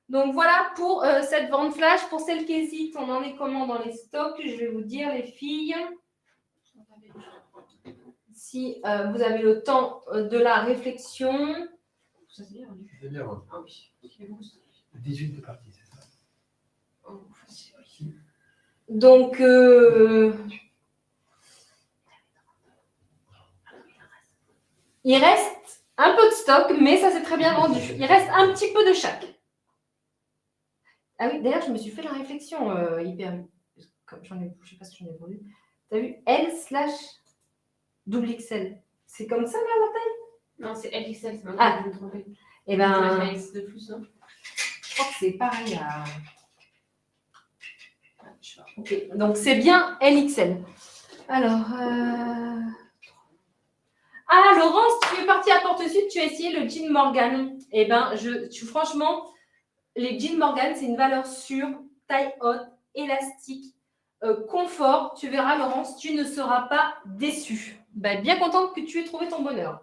Donc voilà pour cette vente flash. Pour celles qui hésitent, on en est comment dans les stocks? Je vais vous dire, les filles. Si vous avez le temps de la réflexion. Ça c'est bien vendu. C'est bien vendu. Ah oui. C'est bon, ça. 18 est parti, c'est ça. Oh, c'est oui. Donc, il reste un peu de stock, mais ça c'est très bien vendu. Il reste un petit peu de chaque. Ah oui, d'ailleurs, je me suis fait la réflexion hyper. Comme je ne sais pas si j'en ai vendu. Tu as vu L/XXL. C'est comme ça là la taille? Non, c'est LXL, c'est maintenant Ah. que je me trompais. Eh ben, C'est X de plus, non? je crois que c'est pareil à. Je sais pas. Ok, donc c'est bien LXL. Alors. Ah, Laurence, tu es partie à Porte Sud, tu as essayé le jean Morgan. Eh bien, franchement, les jeans Morgan, c'est une valeur sûre, taille haute, élastique, confort. Tu verras, Laurence, tu ne seras pas déçue. Ben, bien contente que tu aies trouvé ton bonheur.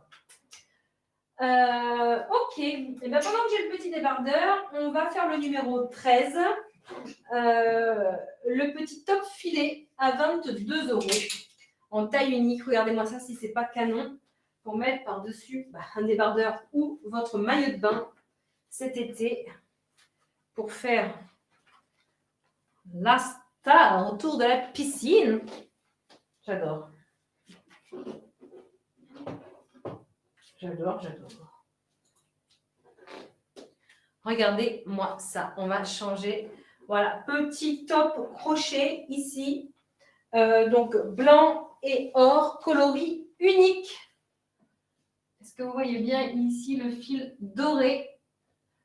Ok, eh bien, pendant que j'ai le petit débardeur, on va faire le numéro 13. Le petit top filet à 22 € en taille unique. Regardez-moi ça si c'est pas canon. Pour mettre par-dessus un débardeur ou votre maillot de bain cet été pour faire la star autour de la piscine. J'adore. J'adore, j'adore. Regardez-moi ça. On va changer. Voilà, petit top crochet ici. Donc blanc et or, coloris unique. Est-ce que vous voyez bien ici le fil doré?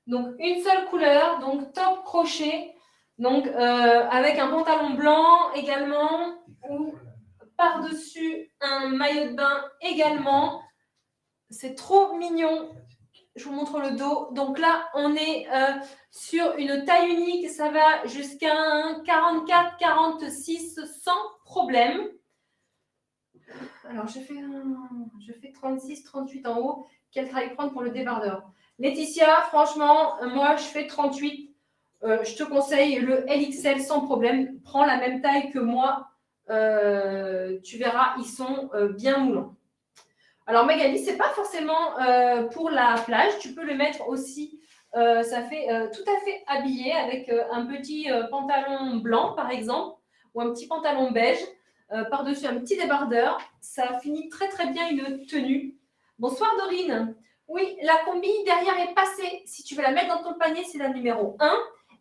Donc, une seule couleur, donc top crochet. Donc, avec un pantalon blanc également, ou par-dessus un maillot de bain également. C'est trop mignon. Je vous montre le dos. Donc là, on est sur une taille unique. Ça va jusqu'à un 44-46 sans problème. Alors, je fais 36-38 en haut. Quelle taille prendre pour le débardeur? Laetitia, franchement, moi, je fais 38. Je te conseille le LXL sans problème. Prends la même taille que moi. Tu verras, ils sont bien moulants. Alors, Magali, ce n'est pas forcément pour la plage. Tu peux le mettre aussi. Ça fait tout à fait habillé avec un petit pantalon blanc, par exemple, ou un petit pantalon beige. Par-dessus un petit débardeur. Ça finit très, très bien une tenue. Bonsoir, Dorine. Oui, la combi derrière est passée. Si tu veux la mettre dans ton panier, c'est la numéro 1.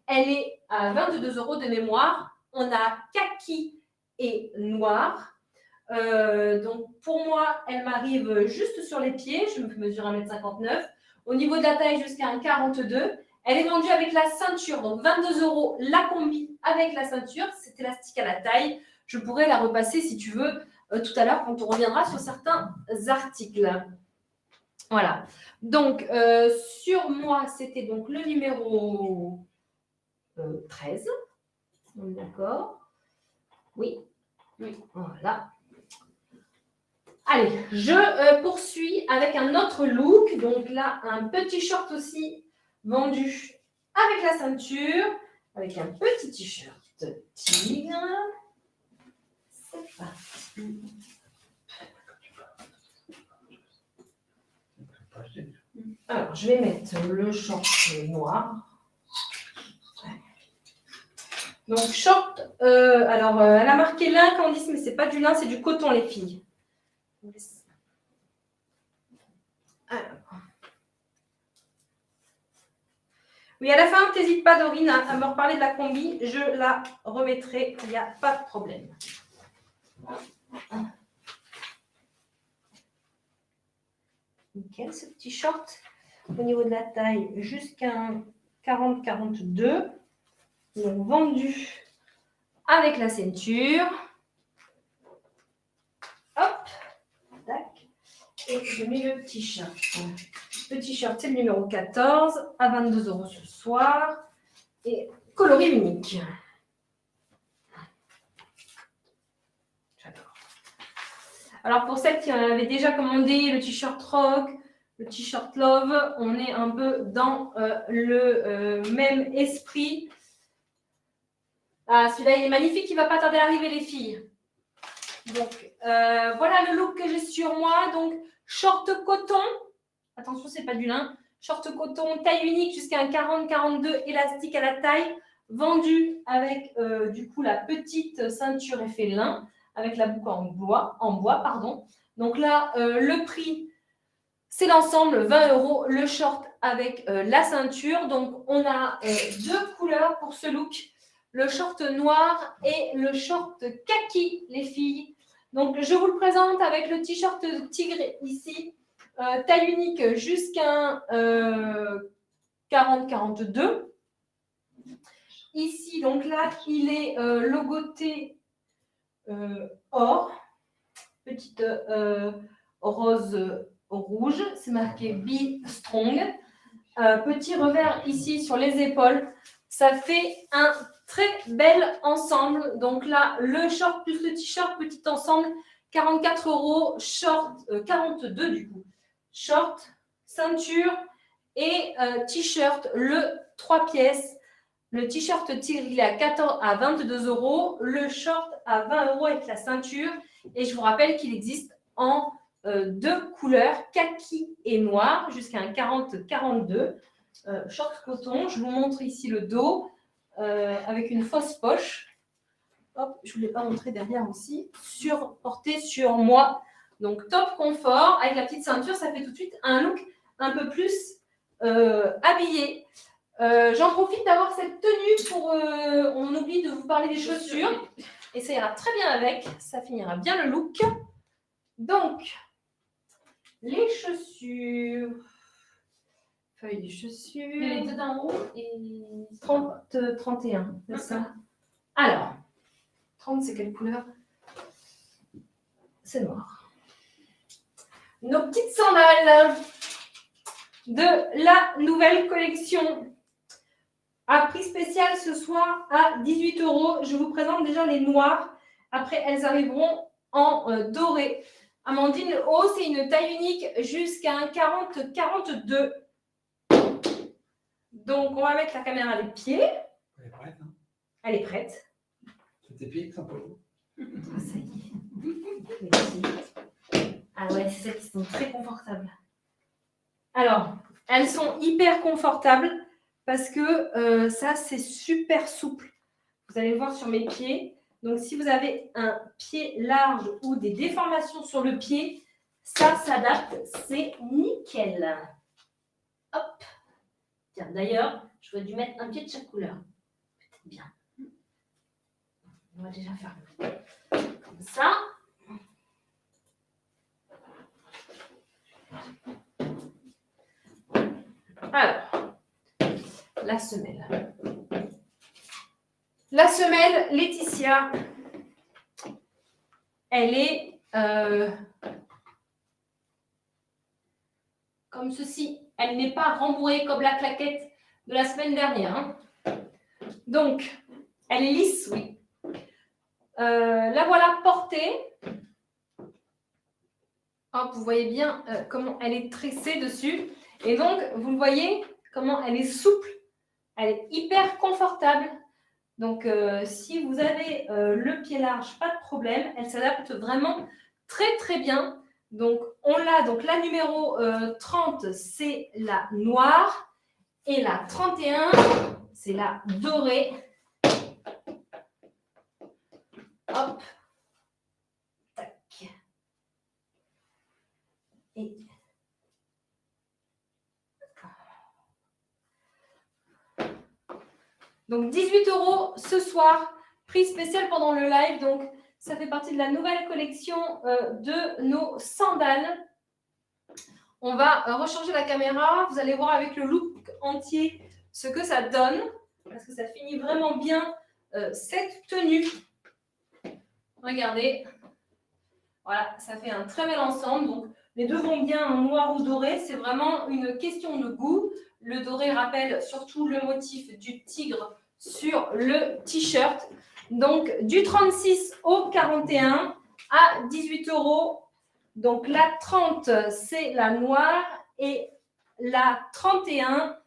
Elle est à 22 € de mémoire. On a kaki et noir. Donc, pour moi, elle m'arrive juste sur les pieds. Je me mesure 1,59 m. Au niveau de la taille, jusqu'à un 42. Elle est vendue avec la ceinture. Donc, 22 € la combi avec la ceinture. C'est élastique à la taille. Je pourrais la repasser si tu veux tout à l'heure quand on reviendra sur certains articles. Voilà. Donc, sur moi, c'était donc le numéro 13. D'accord? Oui. Oui. Voilà. Allez, je poursuis avec un autre look. Donc là, un petit short aussi vendu avec la ceinture, avec un petit t-shirt tigre. C'est parti. Alors, je vais mettre le short noir. Donc, short, alors, elle a marqué lin, Candice, mais ce n'est pas du lin, c'est du coton, les filles. Alors. Oui, à la fin, n'hésite pas, Dorine, à me reparler de la combi. Je la remettrai, il n'y a pas de problème. Nickel, ce petit short. Au niveau de la taille, jusqu'à un 40-42. Donc, vendu avec la ceinture. Hop. Tac. Et je mets le t-shirt. Le t-shirt, c'est le numéro 14, à 22 € ce soir. Et coloris unique. J'adore. Alors, pour celles qui en avaient déjà commandé le t-shirt rock, le t-shirt Love. On est un peu dans le même esprit. Ah, celui-là, il est magnifique. Il ne va pas tarder à arriver, les filles. Donc, voilà le look que j'ai sur moi. Donc, short coton. Attention, ce n'est pas du lin. Short coton, taille unique jusqu'à un 40-42, élastique à la taille. Vendu avec, du coup, la petite ceinture effet lin, avec la boucle en bois, pardon. Donc là, le prix, c'est l'ensemble, 20 €, le short avec la ceinture. Donc, on a deux couleurs pour ce look. Le short noir et le short kaki, les filles. Donc, je vous le présente avec le t-shirt tigre ici. Taille unique jusqu'à 40-42. Ici, donc là, il est logoté or. Petite rose rouge. C'est marqué Be Strong. Petit revers ici sur les épaules. Ça fait un très bel ensemble. Donc là, le short plus le t-shirt, petit ensemble, 44 €. Short, 42 du coup. Short, ceinture et t-shirt, le 3 pièces. Le t-shirt tigre, il est à 22 €. Le short à 20 € avec la ceinture. Et je vous rappelle qu'il existe en deux couleurs, kaki et noir, jusqu'à un 40-42. Short coton. Je vous montre ici le dos avec une fausse poche. Hop, je ne vous l'ai pas montré derrière aussi. Porté sur moi. Donc, top confort. Avec la petite ceinture, ça fait tout de suite un look un peu plus habillé. J'en profite d'avoir cette tenue pour... on oublie de vous parler des chaussures. Et ça ira très bien avec. Ça finira bien le look. Donc, les chaussures. Feuille de chaussures. Les deux d'en haut et 31, c'est ça. Alors, 30, c'est quelle couleur? C'est noir. Nos petites sandales de la nouvelle collection. À prix spécial ce soir à 18 €. Je vous présente déjà les noirs. Après, elles arriveront en doré. Amandine, le haut, c'est une taille unique jusqu'à un 40-42. Donc, on va mettre la caméra des pieds. Elle est prête, hein? Elle est prête. C'est tes pieds qui sont pas beaux. Ah, ça y est. Ah ouais, c'est celles qui sont très confortables. Alors, elles sont hyper confortables parce que ça, c'est super souple. Vous allez le voir sur mes pieds. Donc, si vous avez un pied large ou des déformations sur le pied, ça s'adapte. C'est nickel. Hop. Tiens, d'ailleurs, j'aurais dû mettre un pied de chaque couleur. Peut-être bien. On va déjà faire comme ça. Alors, la semelle. La semelle, Laetitia, elle est comme ceci. Elle n'est pas rembourrée comme la claquette de la semaine dernière. Hein. Donc, elle est lisse, oui. La voilà portée. Hop, vous voyez bien comment elle est tressée dessus. Et donc, vous le voyez, comment elle est souple. Elle est hyper confortable. Donc, si vous avez le pied large, pas de problème. Elle s'adapte vraiment très, très bien. Donc, on l'a. Donc, la numéro 30, c'est la noire. Et la 31, c'est la dorée. Hop. Tac. Et... Donc, 18 € ce soir. Prix spécial pendant le live. Donc, ça fait partie de la nouvelle collection de nos sandales. On va rechanger la caméra. Vous allez voir avec le look entier ce que ça donne. Parce que ça finit vraiment bien cette tenue. Regardez. Voilà, ça fait un très bel ensemble. Donc, les deux vont bien en noir ou doré. C'est vraiment une question de goût. Le doré rappelle surtout le motif du tigre sur le t-shirt. Donc, du 36 au 41 à 18 €. Donc, la 30, c'est la noire Et la 31,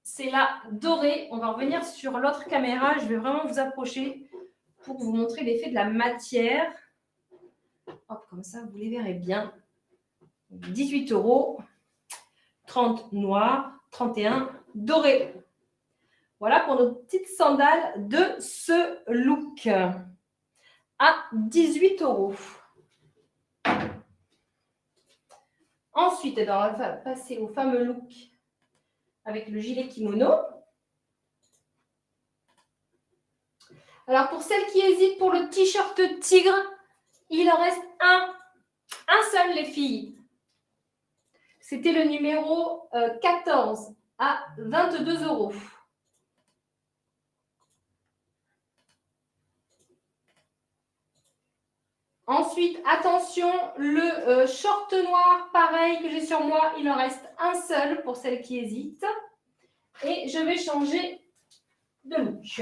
c'est la dorée. On va revenir sur l'autre caméra. Je vais vraiment vous approcher pour vous montrer l'effet de la matière. Hop, comme ça, vous les verrez bien. 18 €, 30 noir, 31 doré. Voilà pour nos petites sandales de ce look à 18 €. Ensuite, on va passer au fameux look avec le gilet kimono. Alors, pour celles qui hésitent pour le t-shirt tigre, il en reste un seul, les filles. C'était le numéro 14 à 22 €. Ensuite, attention, le short noir, pareil que j'ai sur moi, il en reste un seul pour celles qui hésitent. Et je vais changer de look.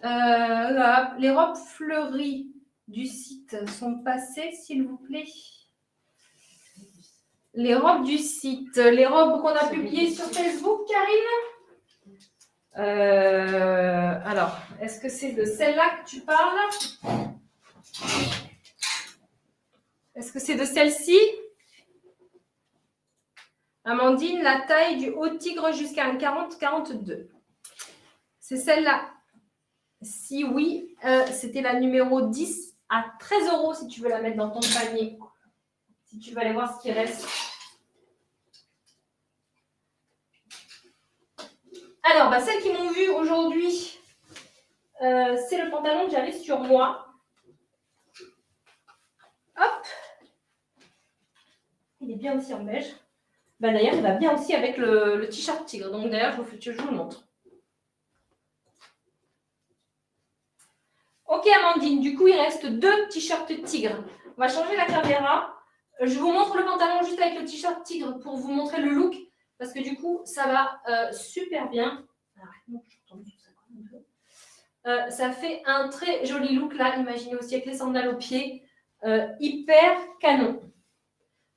Là, les robes fleuries du site sont passées, s'il vous plaît. Les robes du site, les robes qu'on a publiées sur Facebook, Karine. Alors, est-ce que c'est de celle-là que tu parles? Est-ce que c'est de celle-ci? Amandine, la taille du haut tigre jusqu'à un 40-42. C'est celle-là. Si oui, c'était la numéro 10 à 13 € si tu veux la mettre dans ton panier. Si tu veux aller voir ce qui reste. Alors, celles qui m'ont vu aujourd'hui, c'est le pantalon que j'avais sur moi. Hop. Il est bien aussi en beige. D'ailleurs, il va bien aussi avec le t-shirt tigre. Donc d'ailleurs, je vous le montre. Ok Amandine, du coup il reste 2 t-shirts tigres. On va changer la caméra. Je vous montre le pantalon juste avec le t-shirt tigre pour vous montrer le look. Parce que du coup, ça va super bien. Ça fait un très joli look là. Imaginez aussi avec les sandales aux pieds. Hyper canon.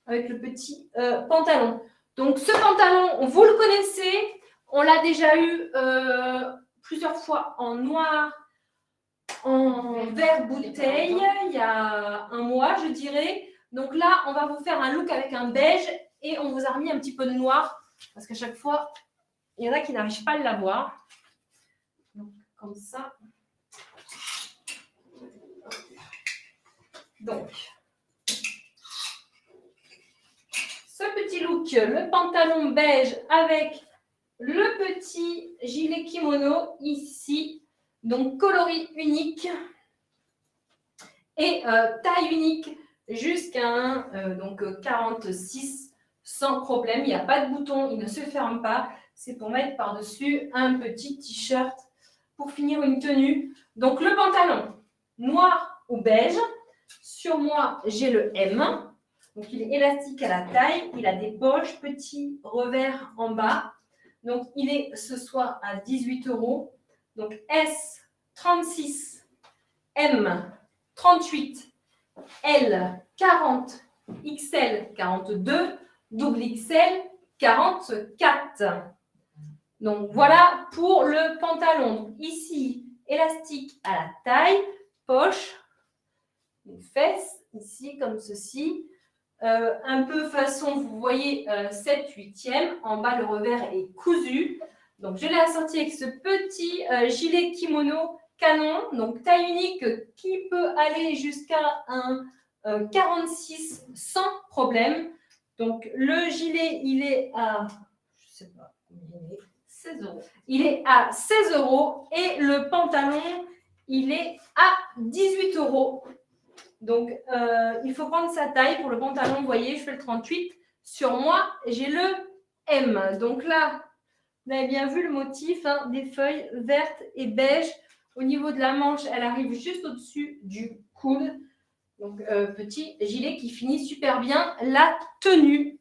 Avec le petit pantalon. Donc ce pantalon, vous le connaissez. On l'a déjà eu plusieurs fois en noir, en vert bouteille, il y a un mois, je dirais. Donc là, on va vous faire un look avec un beige et on vous a remis un petit peu de noir parce qu'à chaque fois, il y en a qui n'arrivent pas à l'avoir. Donc, comme ça. Donc, ce petit look, le pantalon beige avec le petit gilet kimono ici. Donc, coloris unique et taille unique jusqu'à un 46 sans problème. Il n'y a pas de bouton, il ne se ferme pas. C'est pour mettre par-dessus un petit t-shirt pour finir une tenue. Donc, le pantalon noir ou beige. Sur moi, j'ai le M. Donc, il est élastique à la taille. Il a des poches, petits revers en bas. Donc, il est ce soir à 18 €. Donc, S 36, M 38, L 40, XL 42, double XL 44. Donc, voilà pour le pantalon. Donc, ici, élastique à la taille, poche, une fesse, ici, comme ceci. Un peu façon, vous voyez, 7/8e. En bas, le revers est cousu. Donc, je l'ai assorti avec ce petit gilet kimono canon. Donc, taille unique qui peut aller jusqu'à un 46 sans problème. Donc, le gilet, il est à, je ne sais pas, 16 €. Il est à 16 € et le pantalon, il est à 18 €. Donc, il faut prendre sa taille pour le pantalon. Vous voyez, je fais le 38. Sur moi, j'ai le M. Donc là, vous avez bien vu le motif, hein, des feuilles vertes et beige. Au niveau de la manche, elle arrive juste au-dessus du coude. Donc, petit gilet qui finit super bien la tenue.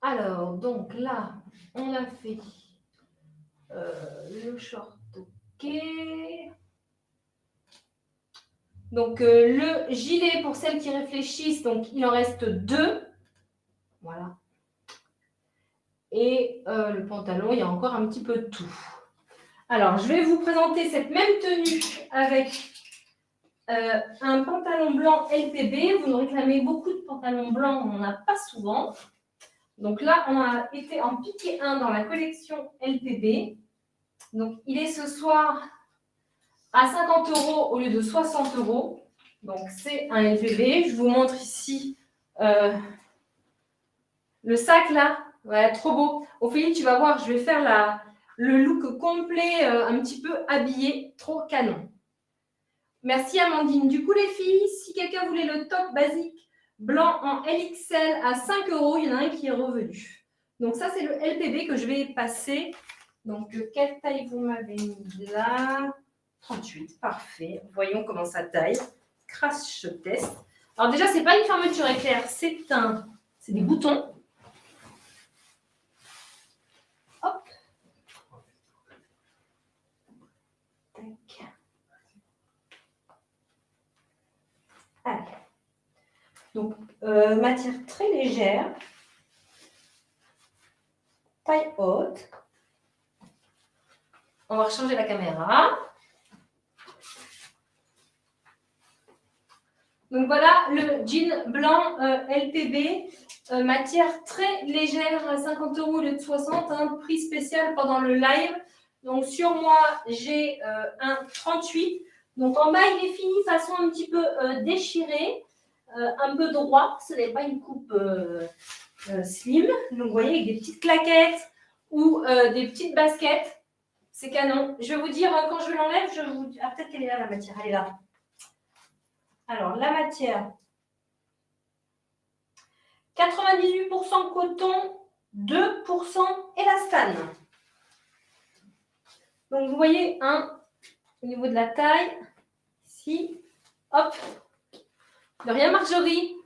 Alors, donc là, on a fait le short, ok. Donc, le gilet, pour celles qui réfléchissent, donc il en reste 2. Voilà. Et le pantalon, il y a encore un petit peu de tout. Alors, je vais vous présenter cette même tenue avec un pantalon blanc LPB. Vous nous réclamez beaucoup de pantalons blancs, on n'en a pas souvent. Donc là, on a été en piqué 1 dans la collection LPB. Donc, il est ce soir à 50 € au lieu de 60 €. Donc, c'est un LPB. Je vous montre ici le sac là. Ouais, trop beau. Ophélie, tu vas voir, je vais faire le look complet, un petit peu habillé. Trop canon. Merci Amandine. Du coup, les filles, si quelqu'un voulait le top basique blanc en LXL à 5 €, il y en a un qui est revenu. Donc ça, c'est le LPB que je vais passer. Donc, quelle taille vous m'avez mis là? 38, parfait. Voyons comment ça taille. Crash test. Alors déjà, c'est pas une fermeture éclair, c'est des boutons. Hop. Tac. Allez. Donc, matière très légère. Taille haute. On va changer la caméra. Donc voilà le jean blanc LPB, matière très légère, à 50 € au lieu de 60, un prix spécial pendant le live. Donc sur moi, j'ai un 38. Donc en bas, il est fini façon un petit peu déchirée, un peu droit. Ce n'est pas une coupe slim. Donc vous voyez, avec des petites claquettes ou des petites baskets. C'est canon. Je vais vous dire, quand je l'enlève, je vous dis... Ah, peut-être qu'elle est là, la matière. Elle est là. Alors, la matière, 98% coton, 2% élastane. Donc, vous voyez, au niveau de la taille, ici, hop, de rien Marjorie.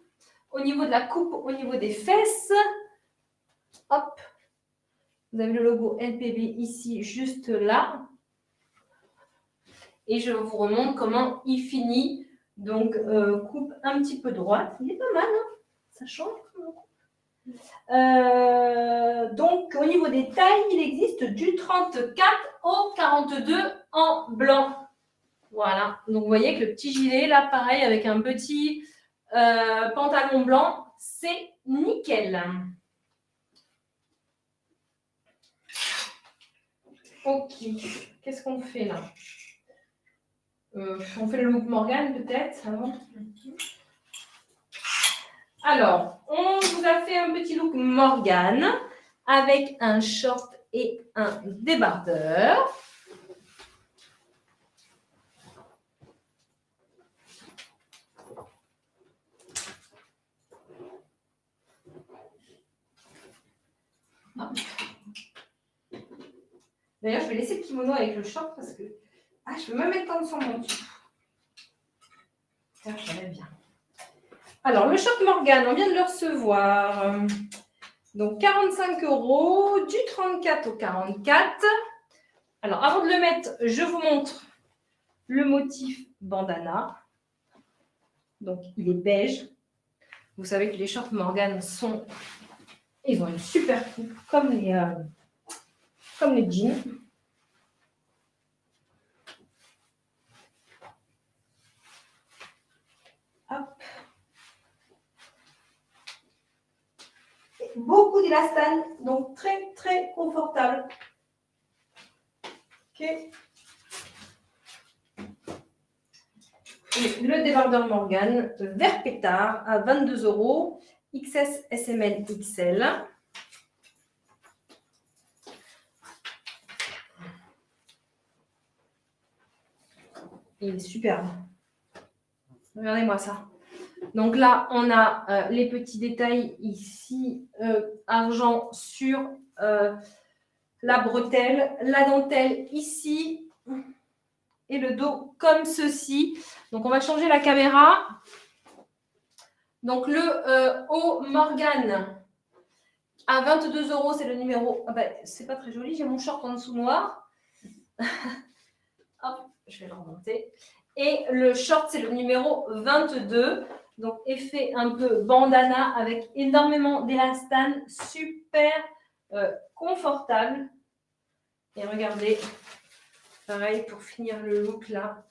Au niveau de la coupe, au niveau des fesses, hop, vous avez le logo LPB ici, juste là. Et je vous remontre comment il finit. Donc, coupe un petit peu droite. Il est pas mal, hein? Ça change. Donc, au niveau des tailles, il existe du 34 au 42 en blanc. Voilà. Donc, vous voyez que le petit gilet, là, pareil, avec un petit pantalon blanc, c'est nickel. Ok. Qu'est-ce qu'on fait là? On fait le look Morgane peut-être avant. Alors, on vous a fait un petit look Morgane avec un short et un débardeur. D'ailleurs, je vais laisser le kimono avec le short parce que je peux même étendre son monture. Ça va bien. Alors, le short Morgane, on vient de le recevoir. Donc, 45 €, du 34 au 44. Alors, avant de le mettre, je vous montre le motif bandana. Donc, il est beige. Vous savez que les shorts Morgane ils ont une super coupe, comme les jeans. Hop. Beaucoup d'élastane, donc très, très confortable. Ok. Et le débardeur Morgane, vert pétard, à 22 €, XS SML XL. Il est superbe. Regardez-moi ça. Donc là, on a les petits détails ici, argent sur la bretelle, la dentelle ici et le dos comme ceci. Donc, on va changer la caméra. Donc, le haut Morgane À 22 €, c'est le numéro. Ah ben, c'est pas très joli, j'ai mon short en dessous noir. Hop, je vais le remonter. Et le short, c'est le numéro 22. Donc, effet un peu bandana avec énormément d'élastane, super confortable. Et regardez, pareil pour finir le look là.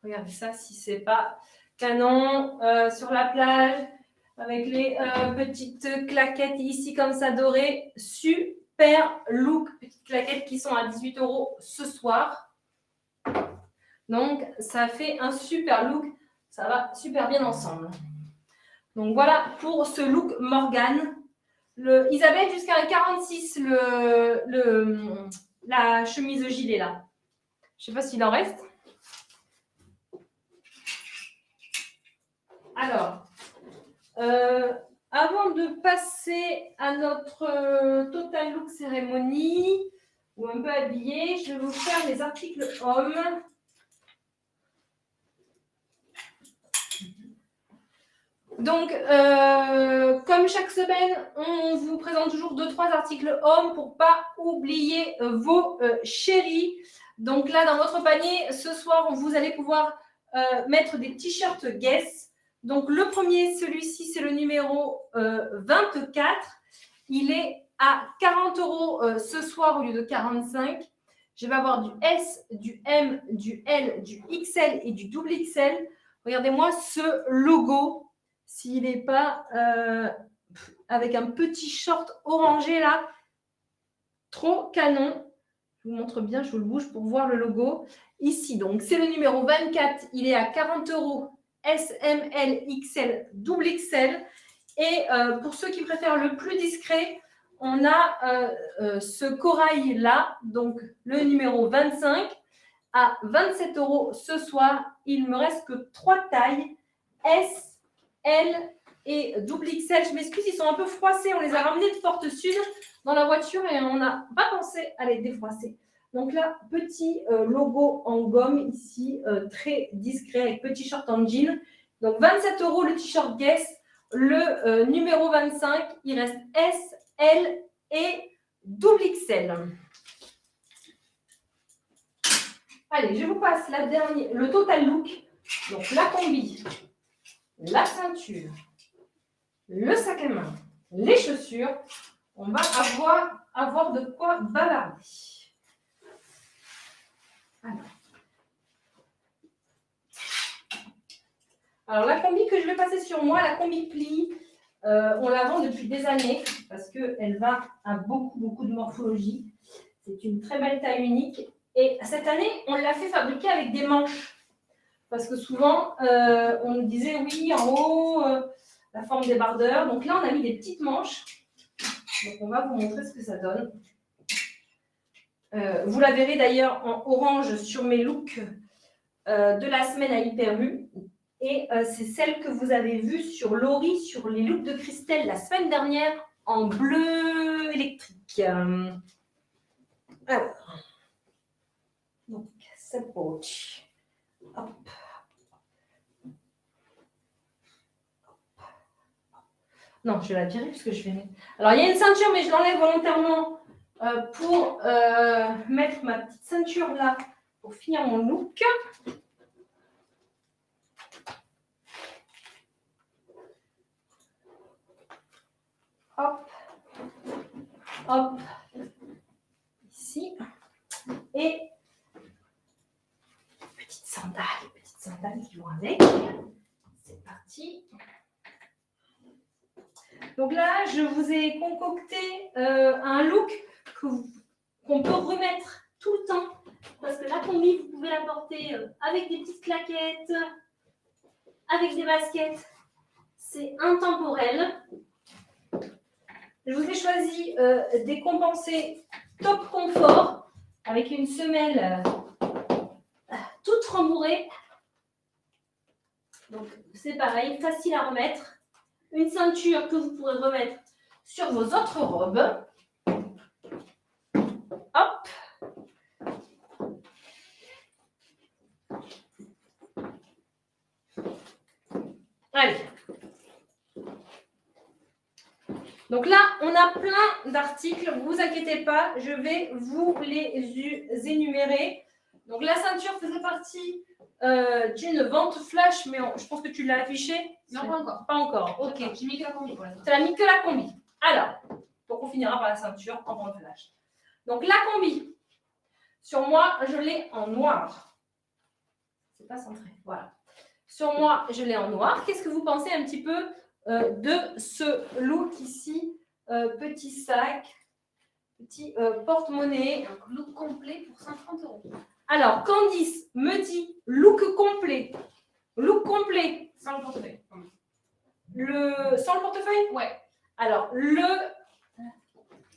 Regardez ça, si c'est pas canon sur la plage avec les petites claquettes ici comme ça dorées. Super look, petites claquettes qui sont à 18 € ce soir. Donc, ça fait un super look. Ça va super bien ensemble. Donc, voilà pour ce look Morgane. Isabelle, jusqu'à un 46, la chemise gilet là. Je ne sais pas s'il en reste. Alors, avant de passer à notre total look cérémonie, ou un peu habillé, je vais vous faire les articles hommes. Donc, comme chaque semaine, on vous présente toujours 2-3 articles hommes pour ne pas oublier vos chéris. Donc là, dans votre panier, ce soir, vous allez pouvoir mettre des t-shirts Guess. Donc, le premier, celui-ci, c'est le numéro 24. Il est à 40 € ce soir au lieu de 45. Je vais avoir du S, du M, du L, du XL et du double XL. Regardez-moi ce logo. S'il n'est pas avec un petit short orangé là, trop canon. Je vous montre bien, je vous le bouge pour voir le logo. Ici, donc, c'est le numéro 24. Il est à 40 € S, M, L, XL, double XL. Et pour ceux qui préfèrent le plus discret, on a ce corail là, donc le numéro 25, à 27 € ce soir. Il ne me reste que 3 tailles, S, L et double XL. Je m'excuse, ils sont un peu froissés. On les a ramenés de Porte Sud dans la voiture et on n'a pas pensé à les défroisser. Donc là, petit logo en gomme ici, très discret avec petit short en jean. Donc 27 € le t-shirt Guess. Le numéro 25, il reste S, L et double XL. Allez, je vous passe le total look. Donc la combi, la ceinture, le sac à main, les chaussures. On va avoir de quoi bavarder. Alors la combi que je vais passer sur moi, la combi pli, on la vend depuis des années parce qu'elle va à beaucoup de morphologie. C'est une très belle taille unique. Et cette année, on l'a fait fabriquer avec des manches. Parce que souvent, on nous disait, oui, en haut, la forme débardeur. Donc là, on a mis des petites manches. Donc, on va vous montrer ce que ça donne. Vous la verrez d'ailleurs en orange sur mes looks de la semaine à Hyper U. Et c'est celle que vous avez vue sur Laurie, sur les looks de Christelle la semaine dernière, en bleu électrique. Alors, donc, cette poche. Hop. Non, je vais la virer parce que je vais mettre. Alors, il y a une ceinture, mais je l'enlève volontairement pour mettre ma petite ceinture là pour finir mon look. Hop, hop, ici. Et petites sandales qui vont avec. C'est parti. Donc là, je vous ai concocté un look qu'on peut remettre tout le temps. Parce que la combi, vous pouvez la porter avec des petites claquettes, avec des baskets. C'est intemporel. Je vous ai choisi des compensés top confort avec une semelle toute rembourrée. Donc, c'est pareil, facile à remettre. Une ceinture que vous pourrez remettre sur vos autres robes. Hop. Allez. Donc là, on a plein d'articles. Ne vous inquiétez pas, je vais vous les énumérer. Donc la ceinture faisait partie d'une vente flash, mais je pense que tu l'as affiché. Non, pas encore. Pas encore, ok. J'ai mis que la combi pour l'instant. Tu n'as mis que la combi. Alors, donc on finira par la ceinture en vente flash. Donc la combi, sur moi, je l'ai en noir. C'est pas centré, voilà. Sur moi, je l'ai en noir. Qu'est-ce que vous pensez un petit peu de ce look ici? Petit sac, petit porte-monnaie. Donc, look complet pour 130 €. Alors, Candice me dit look complet. Look complet. Sans le portefeuille. Sans le portefeuille? Ouais. Alors, le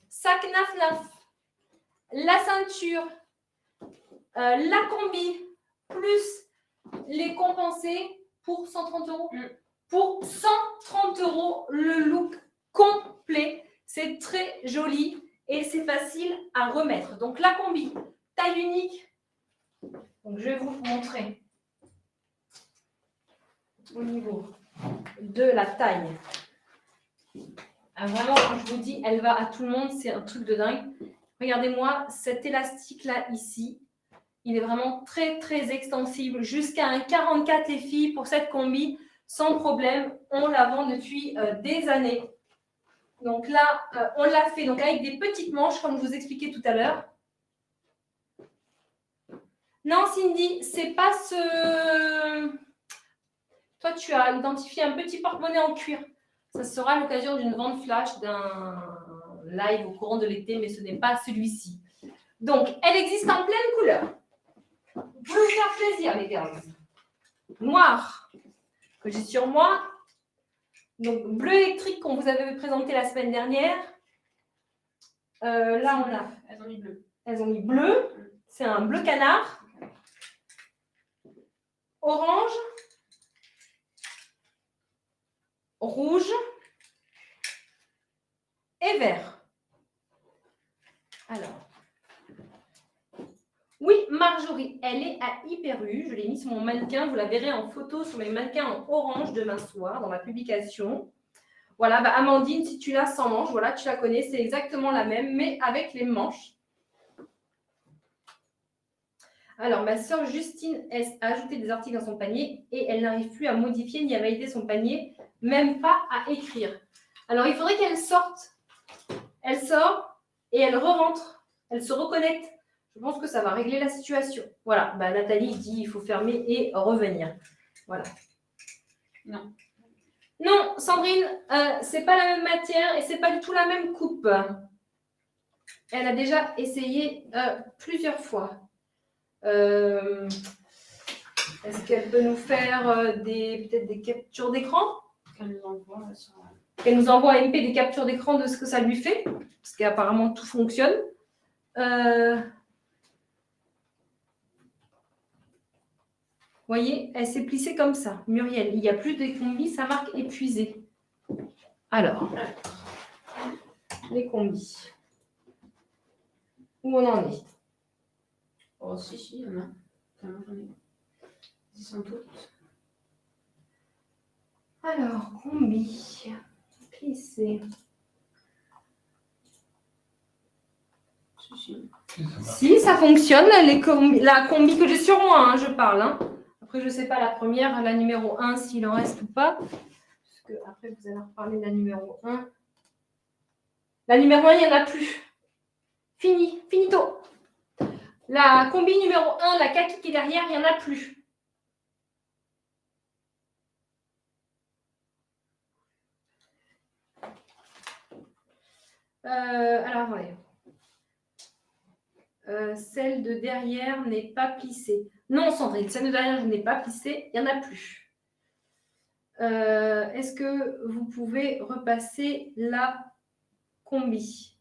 sac naf-naf, la ceinture, la combi, plus les compensés pour 130 €. Pour 130 €, le look complet. C'est très joli et c'est facile à remettre. Donc, la combi, taille unique. Donc, je vais vous montrer au niveau de la taille. Ah, vraiment, quand je vous dis, elle va à tout le monde, c'est un truc de dingue. Regardez-moi cet élastique-là ici. Il est vraiment très, très extensible. Jusqu'à un 44 les filles pour cette combi. Sans problème, on la vend depuis des années. Donc là, on l'a fait donc avec des petites manches, comme je vous expliquais tout à l'heure. Non, Cindy, c'est pas ce... Toi, tu as identifié un petit porte-monnaie en cuir. Ça sera l'occasion d'une vente flash, d'un live au courant de l'été, mais ce n'est pas celui-ci. Donc, elle existe en pleine couleur. Vous pouvez vous faire plaisir, les gars. Noir, que j'ai sur moi. Donc, bleu électrique qu'on vous avait présenté la semaine dernière. Là, on a... Elles ont mis bleu. Elles ont mis bleu. C'est un bleu canard. Orange. Rouge. Et vert. Alors. Oui, Marjorie, elle est à Hyper U. Je l'ai mis sur mon mannequin. Vous la verrez en photo sur mes mannequins en orange demain soir dans ma publication. Voilà, bah Amandine, si tu l'as sans manche, voilà, tu la connais, c'est exactement la même, mais avec les manches. Alors, ma sœur Justine a ajouté des articles dans son panier et elle n'arrive plus à modifier ni à valider son panier, même pas à écrire. Alors, il faudrait qu'elle sorte. Elle sort et elle re-rentre. Elle se reconnecte. Je pense que ça va régler la situation. Voilà, bah, Nathalie dit il faut fermer et revenir. Voilà. Non. Non, Sandrine, c'est pas la même matière et c'est pas du tout la même coupe. Elle a déjà essayé plusieurs fois. Est-ce qu'elle peut nous faire peut-être des captures d'écran? Qu'elle nous envoie à MP des captures d'écran de ce que ça lui fait, parce qu'apparemment tout fonctionne. Vous voyez, elle s'est plissée comme ça. Muriel, il n'y a plus de combis, ça marque épuisé. Alors, les combis. Où on en est? Oh, si, il y en a. J'en ai. Ils sont toutes. Alors, combi. Plissé. Si, ça fonctionne. La combi que j'ai sur moi, hein, je parle. Hein. Après, je ne sais pas la première, la numéro 1, s'il en reste ou pas. Parce que après, vous allez reparler de la numéro 1. La numéro 1, il n'y en a plus. Finito. La combi numéro 1, la kaki qui est derrière, il n'y en a plus. Alors, attendez. Celle de derrière n'est pas plissée. Non, Sandrine, celle de derrière, je n'ai pas plissée. Il n'y en a plus. Est-ce que vous pouvez repasser la combi?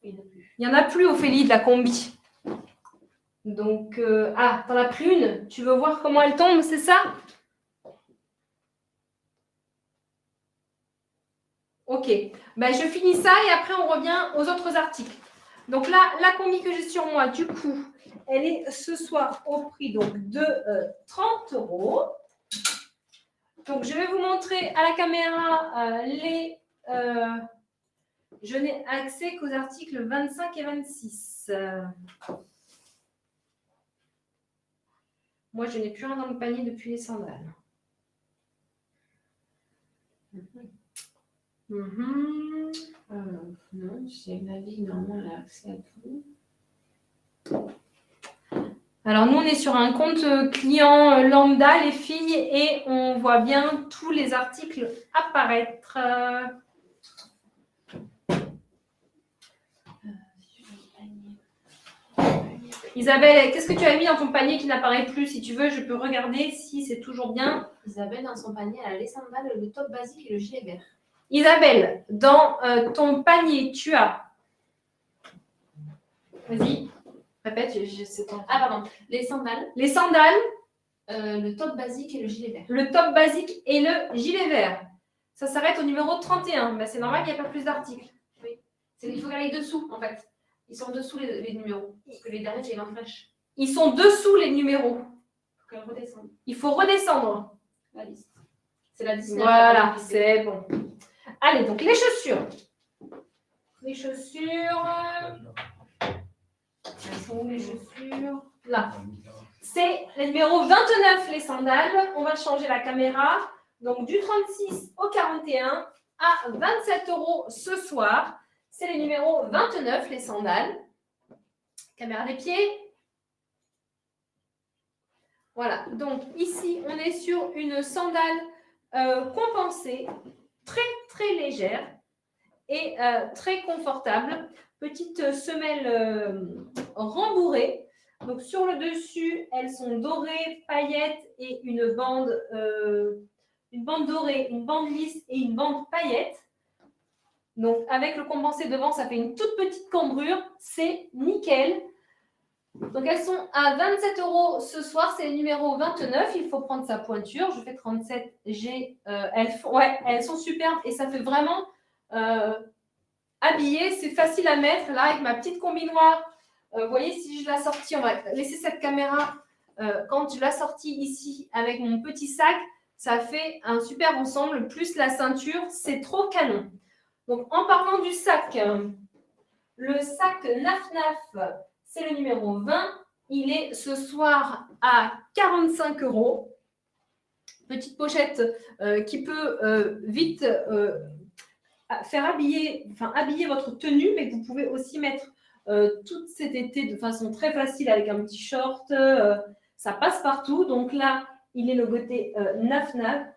Il n'y en a plus, Ophélie, de la combi. Donc, t'en as pris une. Tu veux voir comment elle tombe, c'est ça? Ok. Ben, je finis ça et après, on revient aux autres articles. Donc là, la combi que j'ai sur moi, du coup, elle est ce soir au prix donc, de 30 €. Donc, je vais vous montrer à la caméra Je n'ai accès qu'aux articles 25 et 26. Moi, je n'ai plus rien dans le panier depuis les sandales. Non, c'est la vie, normalement, elle a accès à tout. Alors, nous, on est sur un compte client lambda, les filles, et on voit bien tous les articles apparaître. Isabelle, qu'est-ce que tu as mis dans ton panier qui n'apparaît plus? Si tu veux, je peux regarder si c'est toujours bien. Isabelle, dans son panier, elle a les sandales, le top basique et le gilet vert. Isabelle, dans ton panier, tu as... Vas-y, répète, je sais pas. Ah, pardon. Les sandales, Les sandales, le top basique et le gilet vert. le top basique et le gilet vert. Ça s'arrête au numéro 31. Ben, c'est normal qu'il n'y ait pas plus d'articles. Oui. Il faut qu'elle aille dessous, en fait. Ils sont dessous les numéros. Parce que les derniers, c'est les ventes fraîches. Ils sont dessous les numéros. Il faut qu'elle redescende. Il faut redescendre. La liste. C'est la 19. Voilà, c'est bon. Allez, donc les chaussures. Les chaussures. Elles sont où les chaussures? Là. C'est le numéro 29, les sandales. On va changer la caméra. Donc, du 36 au 41 à 27 € ce soir. C'est le numéro 29, les sandales. Caméra des pieds. Voilà. Donc, ici, on est sur une sandale compensée, très, très légère et très confortable. Petite semelle rembourrée. Donc, sur le dessus, elles sont dorées, paillettes et une bande dorée, une bande lisse et une bande paillette. Donc, avec le compensé devant, ça fait une toute petite cambrure. C'est nickel. Donc, elles sont à 27 € ce soir. C'est le numéro 29. Il faut prendre sa pointure. Je fais 37G. Elles sont superbes et ça fait vraiment habillé. C'est facile à mettre. Là, avec ma petite combi noire, vous voyez, si je la sortis, on va laisser cette caméra. Quand je la sortis ici avec mon petit sac, ça fait un super ensemble. Plus la ceinture, c'est trop canon. Donc, en parlant du sac, le sac Naf Naf, c'est le numéro 20. Il est ce soir à 45 €. Petite pochette qui peut vite faire habiller votre tenue, mais vous pouvez aussi mettre tout cet été de façon très facile avec un petit short. Ça passe partout. Donc là, il est logoté Naf Naf.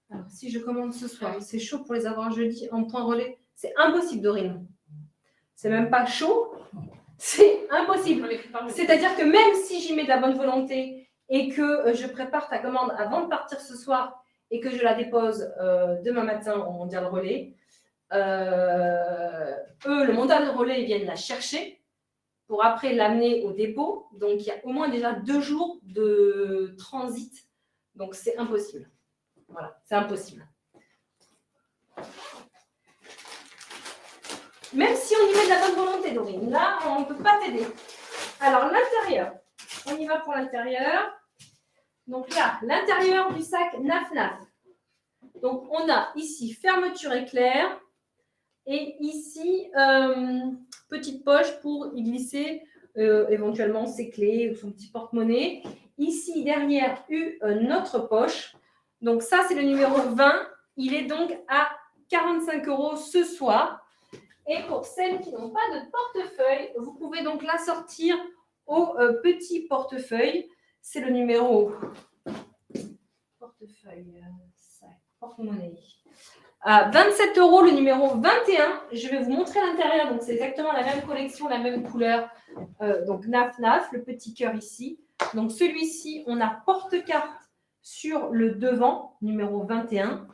Alors, si je commande ce soir, c'est chaud pour les avoir jeudi en point relais. C'est impossible, Dorine. C'est même pas chaud. C'est impossible. C'est-à-dire que même si j'y mets de la bonne volonté et que je prépare ta commande avant de partir ce soir et que je la dépose demain matin au mondial relais, le mondial relais, ils viennent la chercher pour après l'amener au dépôt. Donc, il y a au moins déjà 2 jours de transit. Donc, c'est impossible. Voilà, c'est impossible. Même si on y met de la bonne volonté, Dorine, là, on ne peut pas t'aider. Alors, l'intérieur. On y va pour l'intérieur. Donc là, l'intérieur du sac Naf Naf. Donc, on a ici fermeture éclair. Et ici, petite poche pour y glisser éventuellement ses clés ou son petit porte-monnaie. Ici, derrière, notre poche. Donc, ça, c'est le numéro 20. Il est donc à 45 € ce soir. Et pour celles qui n'ont pas de portefeuille, vous pouvez donc la sortir au petit portefeuille. C'est le numéro portefeuille, porte-monnaie. À 27 € le numéro 21. Je vais vous montrer l'intérieur. Donc, c'est exactement la même collection, la même couleur. Donc, Naf Naf, le petit cœur ici. Donc, celui-ci, on a porte-carte sur le devant, numéro 21.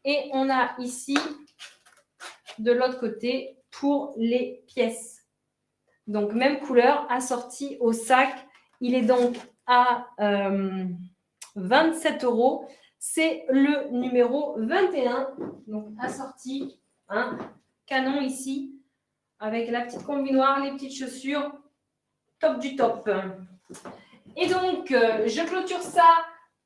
Et on a ici, de l'autre côté, pour les pièces. Donc, même couleur, assorti au sac. Il est donc à 27 €. C'est le numéro 21. Donc, assorti, canon ici, avec la petite combi noire, les petites chaussures. Top du top. Et donc, je clôture ça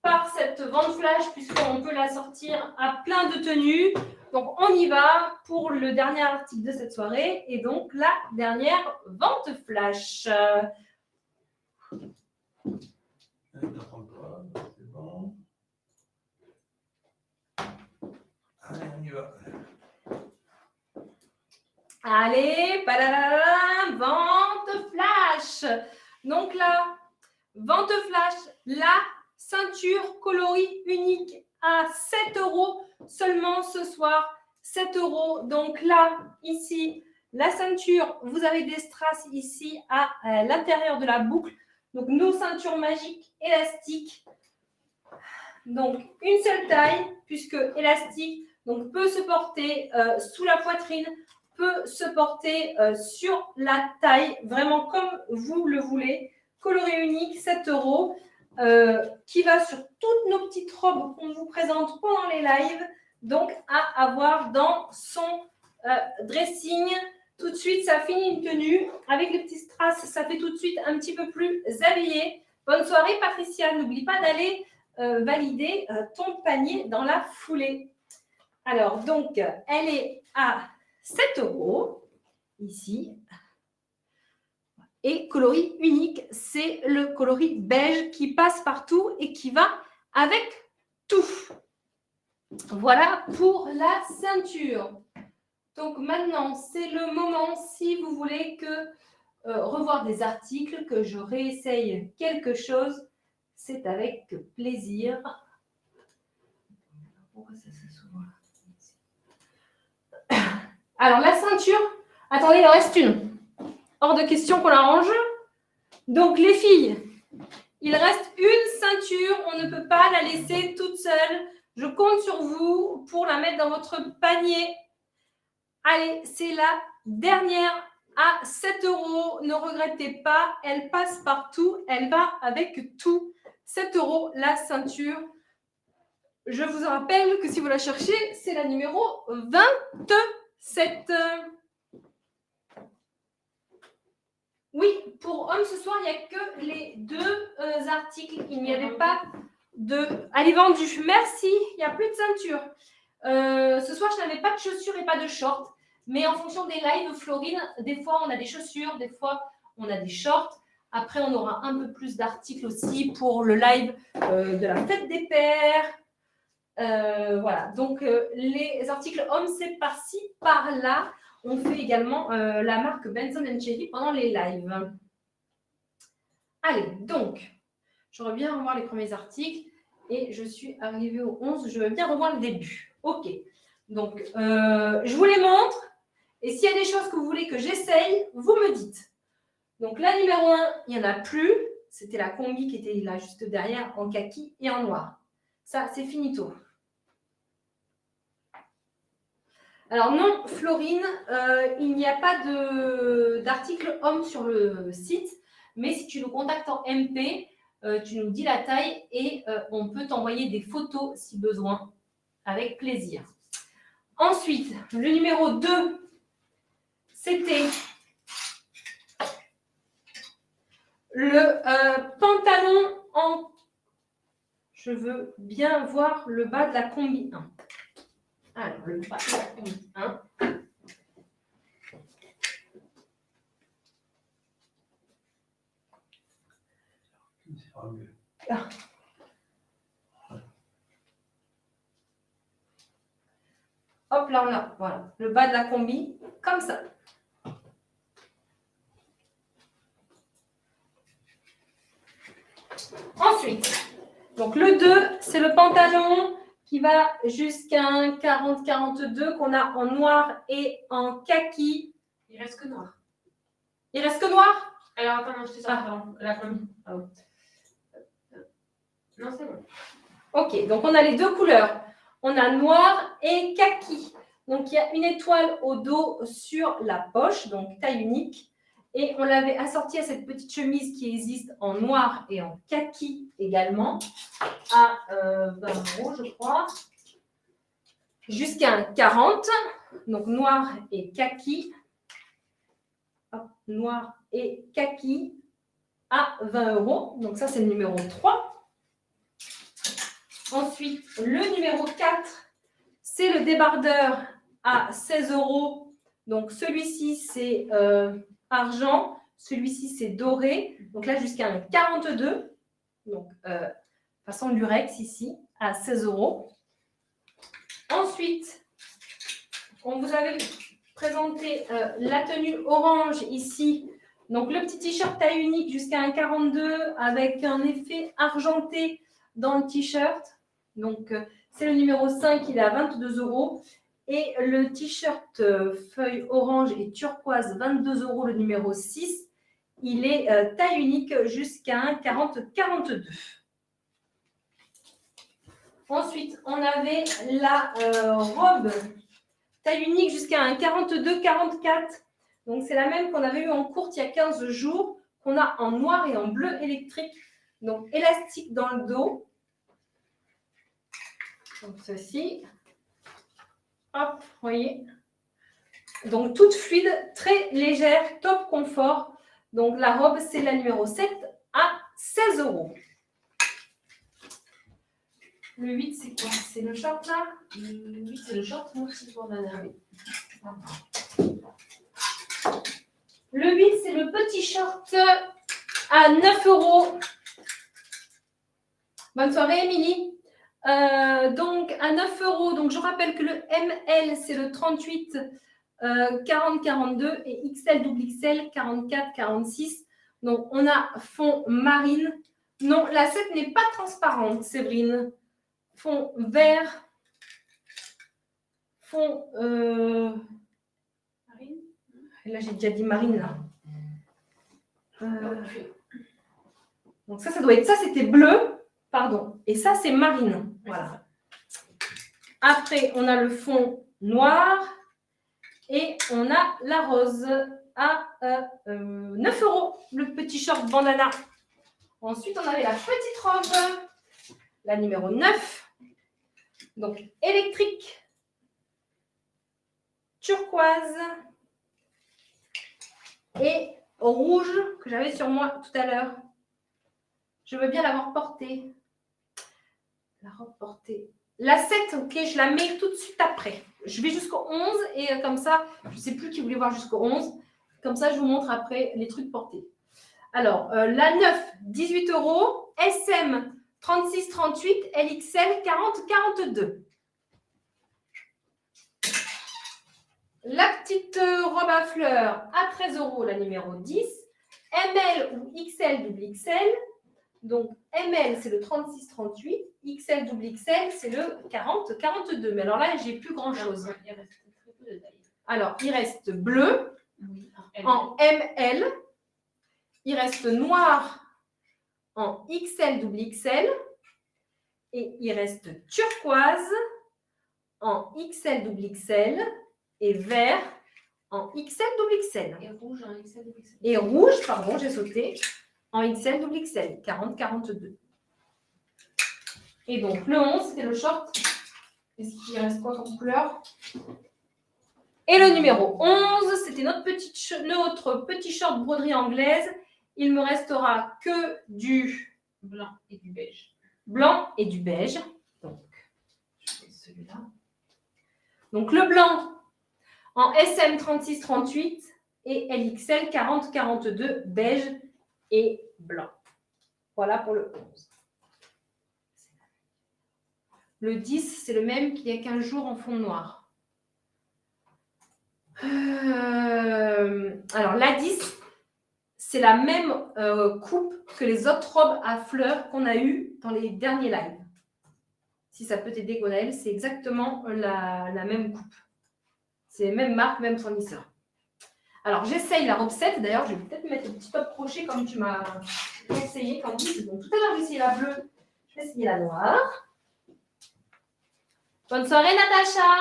par cette vente flash puisqu'on peut la sortir à plein de tenues. Donc, on y va pour le dernier article de cette soirée et donc la dernière vente flash. C'est bon. Allez, on y va. Allez, padadada, vente flash. Donc là, vente flash, la ceinture coloris unique à 7 € seulement ce soir. 7 €. Donc là, ici, la ceinture, vous avez des strass ici à l'intérieur de la boucle. Donc, nos ceintures magiques élastiques. Donc, une seule taille, puisque élastique, donc peut se porter sous la poitrine, peut se porter sur la taille, vraiment comme vous le voulez. Coloris unique, 7 €, qui va sur toutes nos petites robes qu'on vous présente pendant les lives. Donc, à avoir dans son dressing. Tout de suite, ça finit une tenue. Avec les petits strass, ça fait tout de suite un petit peu plus habillé. Bonne soirée, Patricia. N'oublie pas d'aller valider ton panier dans la foulée. Alors, donc, elle est à 7 € ici. Et coloris unique, c'est le coloris beige qui passe partout et qui va avec tout. Voilà pour la ceinture. Donc maintenant, c'est le moment, si vous voulez revoir des articles, que je réessaye quelque chose, c'est avec plaisir. Pourquoi ça s'ouvre? Alors, la ceinture, attendez, il en reste une. Hors de question qu'on la range. Donc, les filles, il reste une ceinture, on ne peut pas la laisser toute seule. Je compte sur vous pour la mettre dans votre panier. Allez, c'est la dernière à 7 €. Ne regrettez pas, elle passe partout, elle va avec tout. 7 € la ceinture. Je vous rappelle que si vous la cherchez, c'est la numéro 27. Oui, pour hommes ce soir, il n'y a que les deux articles. Il n'y avait pas de... Allez, vendu. Merci, il n'y a plus de ceinture. Ce soir, je n'avais pas de chaussures et pas de shorts. Mais en fonction des lives, Florine, des fois, on a des chaussures, des fois, on a des shorts. Après, on aura un peu plus d'articles aussi pour le live de la fête des pères. Voilà, donc les articles hommes, c'est par-ci, par-là. On fait également la marque Benson & Cherry pendant les lives. Allez, donc, je reviens revoir les premiers articles et je suis arrivée au 11. Je veux bien revoir le début. OK, donc je vous les montre et s'il y a des choses que vous voulez que j'essaye, vous me dites. Donc, la numéro 1, il n'y en a plus. C'était la combi qui était là juste derrière en kaki et en noir. Ça, c'est finito. Alors non, Florine, il n'y a pas d'article homme sur le site, mais si tu nous contactes en MP, tu nous dis la taille et on peut t'envoyer des photos si besoin, avec plaisir. Ensuite, le numéro 2, c'était le pantalon en... Je veux bien voir le bas de la combi 1. Alors, le bas de la combi 1. Ah. Hop, là, on a voilà, le bas de la combi, comme ça. Ensuite, donc le 2, c'est le pantalon qui va jusqu'à un 40-42 qu'on a en noir et en kaki. Il reste que noir. Il reste que noir? Alors, attends, non, je te sors. Pardon, la combi. Ah oui. Non, c'est bon. Ok, donc on a les deux couleurs. On a noir et kaki. Donc, il y a une étoile au dos sur la poche, donc taille unique. Et on l'avait assorti à cette petite chemise qui existe en noir et en kaki également, à 20 €, je crois, jusqu'à un 40. Donc, noir et kaki. Hop, noir et kaki à 20 €. Donc, ça, c'est le numéro 3. Ensuite, le numéro 4, c'est le débardeur à 16 €. Donc, celui-ci, c'est argent. Celui-ci, c'est doré. Donc là, jusqu'à un 42. Donc, façon lurex ici, à 16 €. Ensuite, on vous avait présenté la tenue orange ici. Donc, le petit t-shirt taille unique jusqu'à un 42 avec un effet argenté dans le t-shirt. Donc, c'est le numéro 5, il est à 22 €. Et le t-shirt feuille orange et turquoise, 22 € le numéro 6. Il est taille unique jusqu'à un 40-42. Ensuite, on avait la robe taille unique jusqu'à un 42-44. Donc, c'est la même qu'on avait eu en courte il y a 15 jours, qu'on a en noir et en bleu électrique. Donc, élastique dans le dos. Donc, ceci. Hop, vous voyez. Donc, toute fluide, très légère, top confort. Donc, la robe, c'est la numéro 7 à 16 €. Le 8, c'est quoi? C'est le short, là? Le 8, c'est le short, moi, c'est pour la dernière. Le 8, c'est le petit short à 9 €. Bonne soirée, Émilie. Donc, à 9 €. Donc, je rappelle que le ML, c'est le 38, 40-42 et XL, double XL, 44-46. Donc, on a fond marine. Non, la 7 n'est pas transparente, Séverine. Fond vert. Fond... Marine. Là, j'ai déjà dit marine, là. Donc, ça doit être... Ça, c'était bleu. Pardon. Et ça, c'est marine. Voilà. Après, on a le fond noir. Et on a la rose à 9 €, le petit short bandana. Ensuite, on avait la petite robe, la numéro 9. Donc, électrique, turquoise et rouge que j'avais sur moi tout à l'heure. Je veux bien l'avoir portée. La robe portée. La 7, ok, je la mets tout de suite après. Je vais jusqu'au 11 et comme ça, je ne sais plus qui voulait voir jusqu'au 11. Comme ça, je vous montre après les trucs portés. Alors, la 9, 18 €. SM, 36-38. LXL, 40-42. La petite robe à fleurs à 13 €, la numéro 10. ML ou XL, double XL. Donc, ML, c'est le 36-38. XL, double XL, c'est le 40-42. Mais alors là, j'ai plus grand-chose. Il reste très peu de taille. Alors, il reste bleu en ML. Il reste noir en XL, double XL. Et il reste turquoise en XL, double XL. Et vert en XL, double XL. Et rouge en XL, double XL. Et rouge, pardon, j'ai sauté, en XL, double XL. 40-42. Et donc, le 11, c'était le short. Est-ce qu'il reste quoi comme couleur? Et le numéro 11, c'était notre petit short broderie anglaise. Il me restera que du Blanc et du beige. Blanc et du beige. Donc, je fais celui-là. Donc, le blanc en SM 36-38 et LXL 40-42, beige et blanc. Voilà pour le 11. Le 10, c'est le même qu'il y a 15 jours en fond noir. Alors, la 10, c'est la même coupe que les autres robes à fleurs qu'on a eues dans les derniers lives. Si ça peut t'aider, Gonaël, c'est exactement la même coupe. C'est même marque, même fournisseur. Alors, j'essaye la robe 7. D'ailleurs, je vais peut-être mettre le petit top crochet comme tu m'as conseillé, Candice. Donc, tout à l'heure, j'ai essayé la bleue. Je vais essayer la noire. Bonne soirée, Natacha.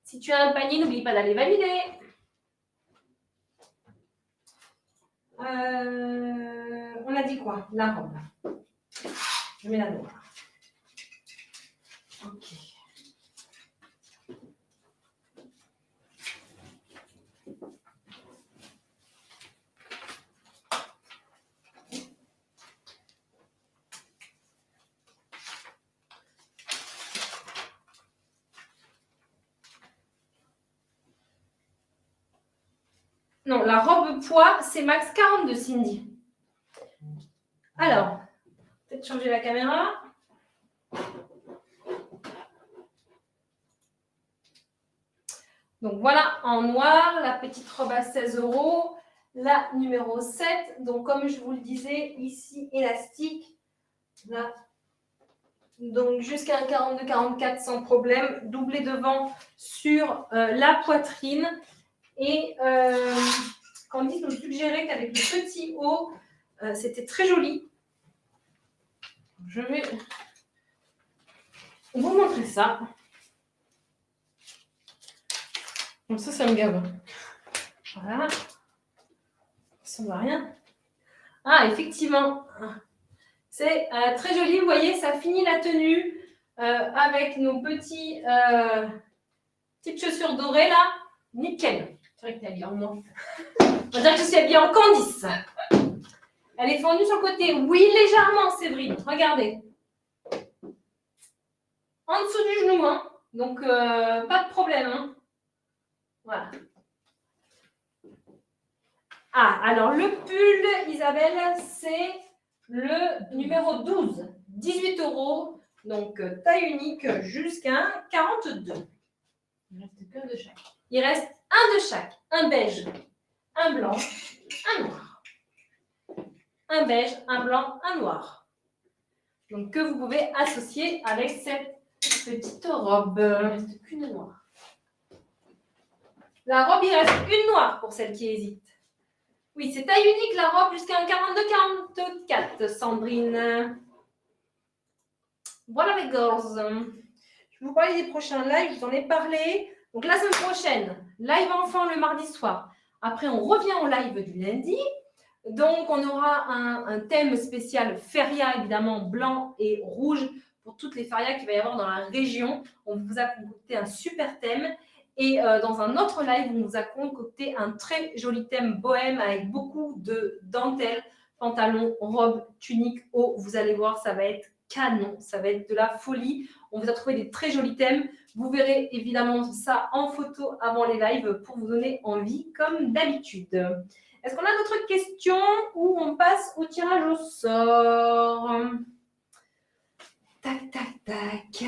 Si tu as un panier, n'oublie pas d'aller valider. On a dit quoi? La robe. Je mets la noire. Ok. Non, la robe poids, c'est max 42, Cindy. Alors, peut-être changer la caméra. Donc voilà, en noir, la petite robe à 16 €, la numéro 7. Donc comme je vous le disais, ici, élastique. Là. Donc jusqu'à un 42-44 sans problème. Doublé devant sur la poitrine. Et Candice nous suggérait qu'avec le petit haut, c'était très joli. Je vais vous montrer ça. Donc ça me gave. Voilà. Ça ne va rien. Ah, effectivement. C'est très joli. Vous voyez, ça finit la tenue avec nos petites chaussures dorées là. Nickel. C'est vrai que tu es habillée en moi. On va dire que je suis habillée en Candice. Elle est fendue sur le côté. Oui, légèrement, Séverine. Regardez. En dessous du genou. Hein. Donc, pas de problème. Hein. Voilà. Ah, alors le pull, Isabelle, c'est le numéro 12. 18 €. Donc, taille unique jusqu'à 42. Il reste qu'un de chaque. Il reste un de chaque. Un beige, un blanc, un noir. Un beige, un blanc, un noir. Donc, que vous pouvez associer avec cette petite robe. Il ne reste qu'une noire. La robe, il reste une noire pour celle qui hésite. Oui, c'est taille unique la robe jusqu'à un 42-44, Sandrine. Voilà les girls. Je vais vous parler des prochains lives, je vous en ai parlé. Donc la semaine prochaine, live enfant le mardi soir. Après, on revient au live du lundi. Donc, on aura un thème spécial feria, évidemment, blanc et rouge pour toutes les ferias qu'il va y avoir dans la région. On vous a concocté un super thème. Et dans un autre live, on vous a concocté un très joli thème bohème avec beaucoup de dentelles, pantalons, robes, tuniques, hauts. Vous allez voir, ça va être canon, ça va être de la folie. On vous a trouvé des très jolis thèmes. Vous verrez évidemment ça en photo avant les lives pour vous donner envie comme d'habitude. Est-ce qu'on a d'autres questions ou on passe au tirage au sort? Tac, tac, tac.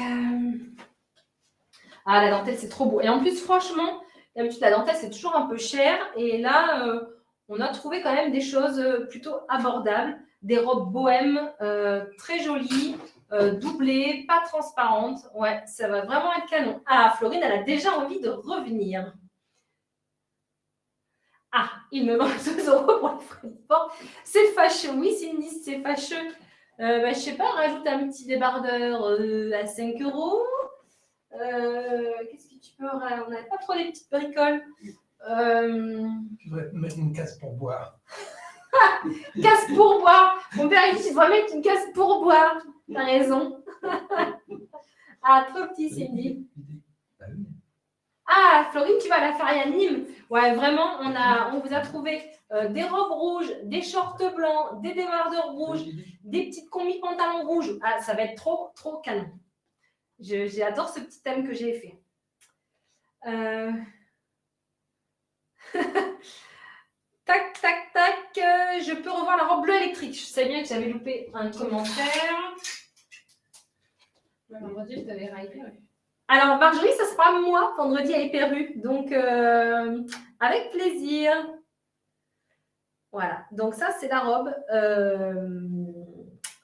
Ah, la dentelle, c'est trop beau. Et en plus, franchement, d'habitude, la dentelle, c'est toujours un peu cher. Et là, on a trouvé quand même des choses plutôt abordables. Des robes bohèmes très jolies, doublées, pas transparentes. Ouais, ça va vraiment être canon. Ah, Florine, elle a déjà envie de revenir. Ah, il me manque 2 € pour les frais de port. C'est fâcheux. Oui, Cindy, c'est fâcheux. Je sais pas, rajoute un petit débardeur à 5 €. Qu'est-ce que tu peux... On n'avait pas trop des petites bricoles. Tu devrais mettre une casse pour boire. Casse pour boire. Mon père, il dit, tu devrais mettre une casse pour boire. T'as raison. Ah, trop petit, Cindy. Ah, Florine, tu vas à la feria Nîmes. Ouais, vraiment, on vous a trouvé des robes rouges, des shorts blancs, des débardeurs rouges, des petites combis pantalons rouges. Ah, ça va être trop, trop canon. J'adore ce petit thème que j'ai fait. Tac, tac, tac. Je peux revoir la robe bleue électrique. Je sais bien que j'avais loupé un commentaire. Vendredi, tu avais hyper. Alors, Marjorie, ça sera moi, vendredi à Hyper-U. Donc, avec plaisir. Voilà. Donc, ça, c'est la robe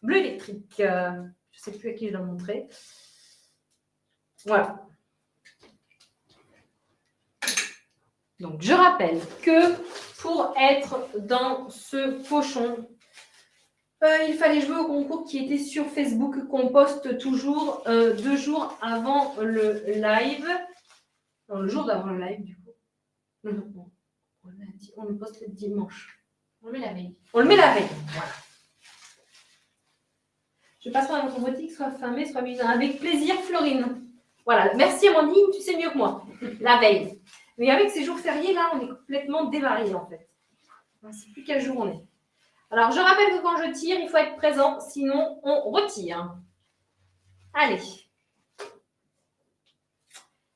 bleue électrique. Je ne sais plus à qui je l'ai montré. Voilà. Donc, je rappelle que pour être dans ce pochon, il fallait jouer au concours qui était sur Facebook, qu'on poste toujours 2 jours avant le live. Non, le jour d'avant le live, du coup. Non. On le poste le dimanche. On le met la veille. On le met la veille. Voilà. Je passerai dans votre boutique, soit fin mai, soit mi-juin. Avec plaisir, Florine. Voilà. Merci, Amandine, tu sais mieux que moi. La veille. Mais avec ces jours fériés, là, on est complètement dévariés, en fait. On ne sait plus quel jour on est. Alors, je rappelle que quand je tire, il faut être présent, sinon on retire. Allez.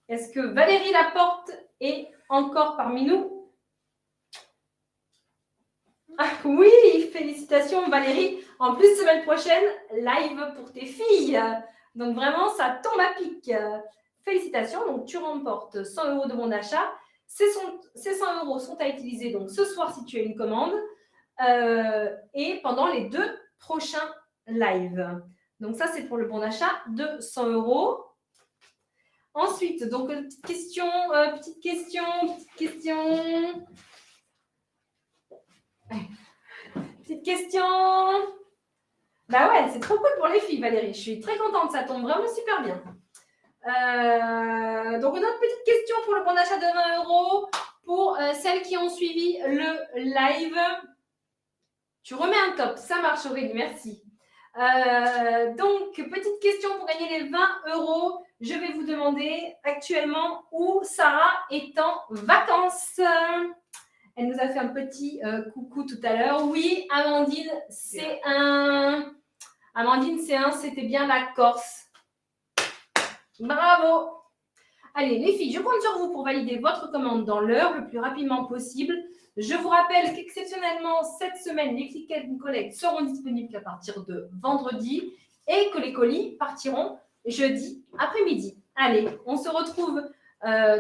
Est-ce que Valérie Laporte est encore parmi nous? Ah, oui, félicitations Valérie. En plus, semaine prochaine, live pour tes filles. Donc vraiment, ça tombe à pic. Félicitations. Donc tu remportes 100 € de bon d'achat. Ces 100 € sont à utiliser donc ce soir si tu as une commande et pendant les 2 prochains lives. Donc ça, c'est pour le bon d'achat de 100 €. Ensuite, donc petite question. Petite question. Bah ouais, c'est trop cool pour les filles, Valérie. Je suis très contente, ça tombe vraiment super bien. Donc, une autre petite question pour le bon d'achat de 20 € pour celles qui ont suivi le live. Tu remets un top, ça marche Aurélie, merci. Donc, petite question pour gagner les 20 €. Je vais vous demander actuellement où Sarah est en vacances. Elle nous a fait un petit coucou tout à l'heure. Oui, Amandine, c'est c'était bien la Corse. Bravo. Allez, les filles, je compte sur vous pour valider votre commande dans l'heure, le plus rapidement possible. Je vous rappelle qu'exceptionnellement, cette semaine, les click and collect seront disponibles qu'à partir de vendredi et que les colis partiront jeudi après-midi. Allez, on se retrouve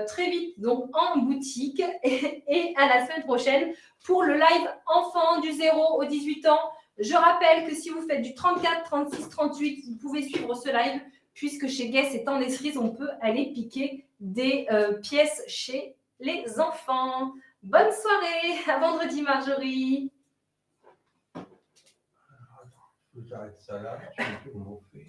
très vite donc en boutique et à la semaine prochaine pour le live enfant du 0 aux 18 ans. Je rappelle que si vous faites du 34, 36, 38, vous pouvez suivre ce live puisque chez Guess et Tendestries, on peut aller piquer des pièces chez les enfants. Bonne soirée, à vendredi Marjorie. Attends, j'arrête ça là, je sais plus comment on fait.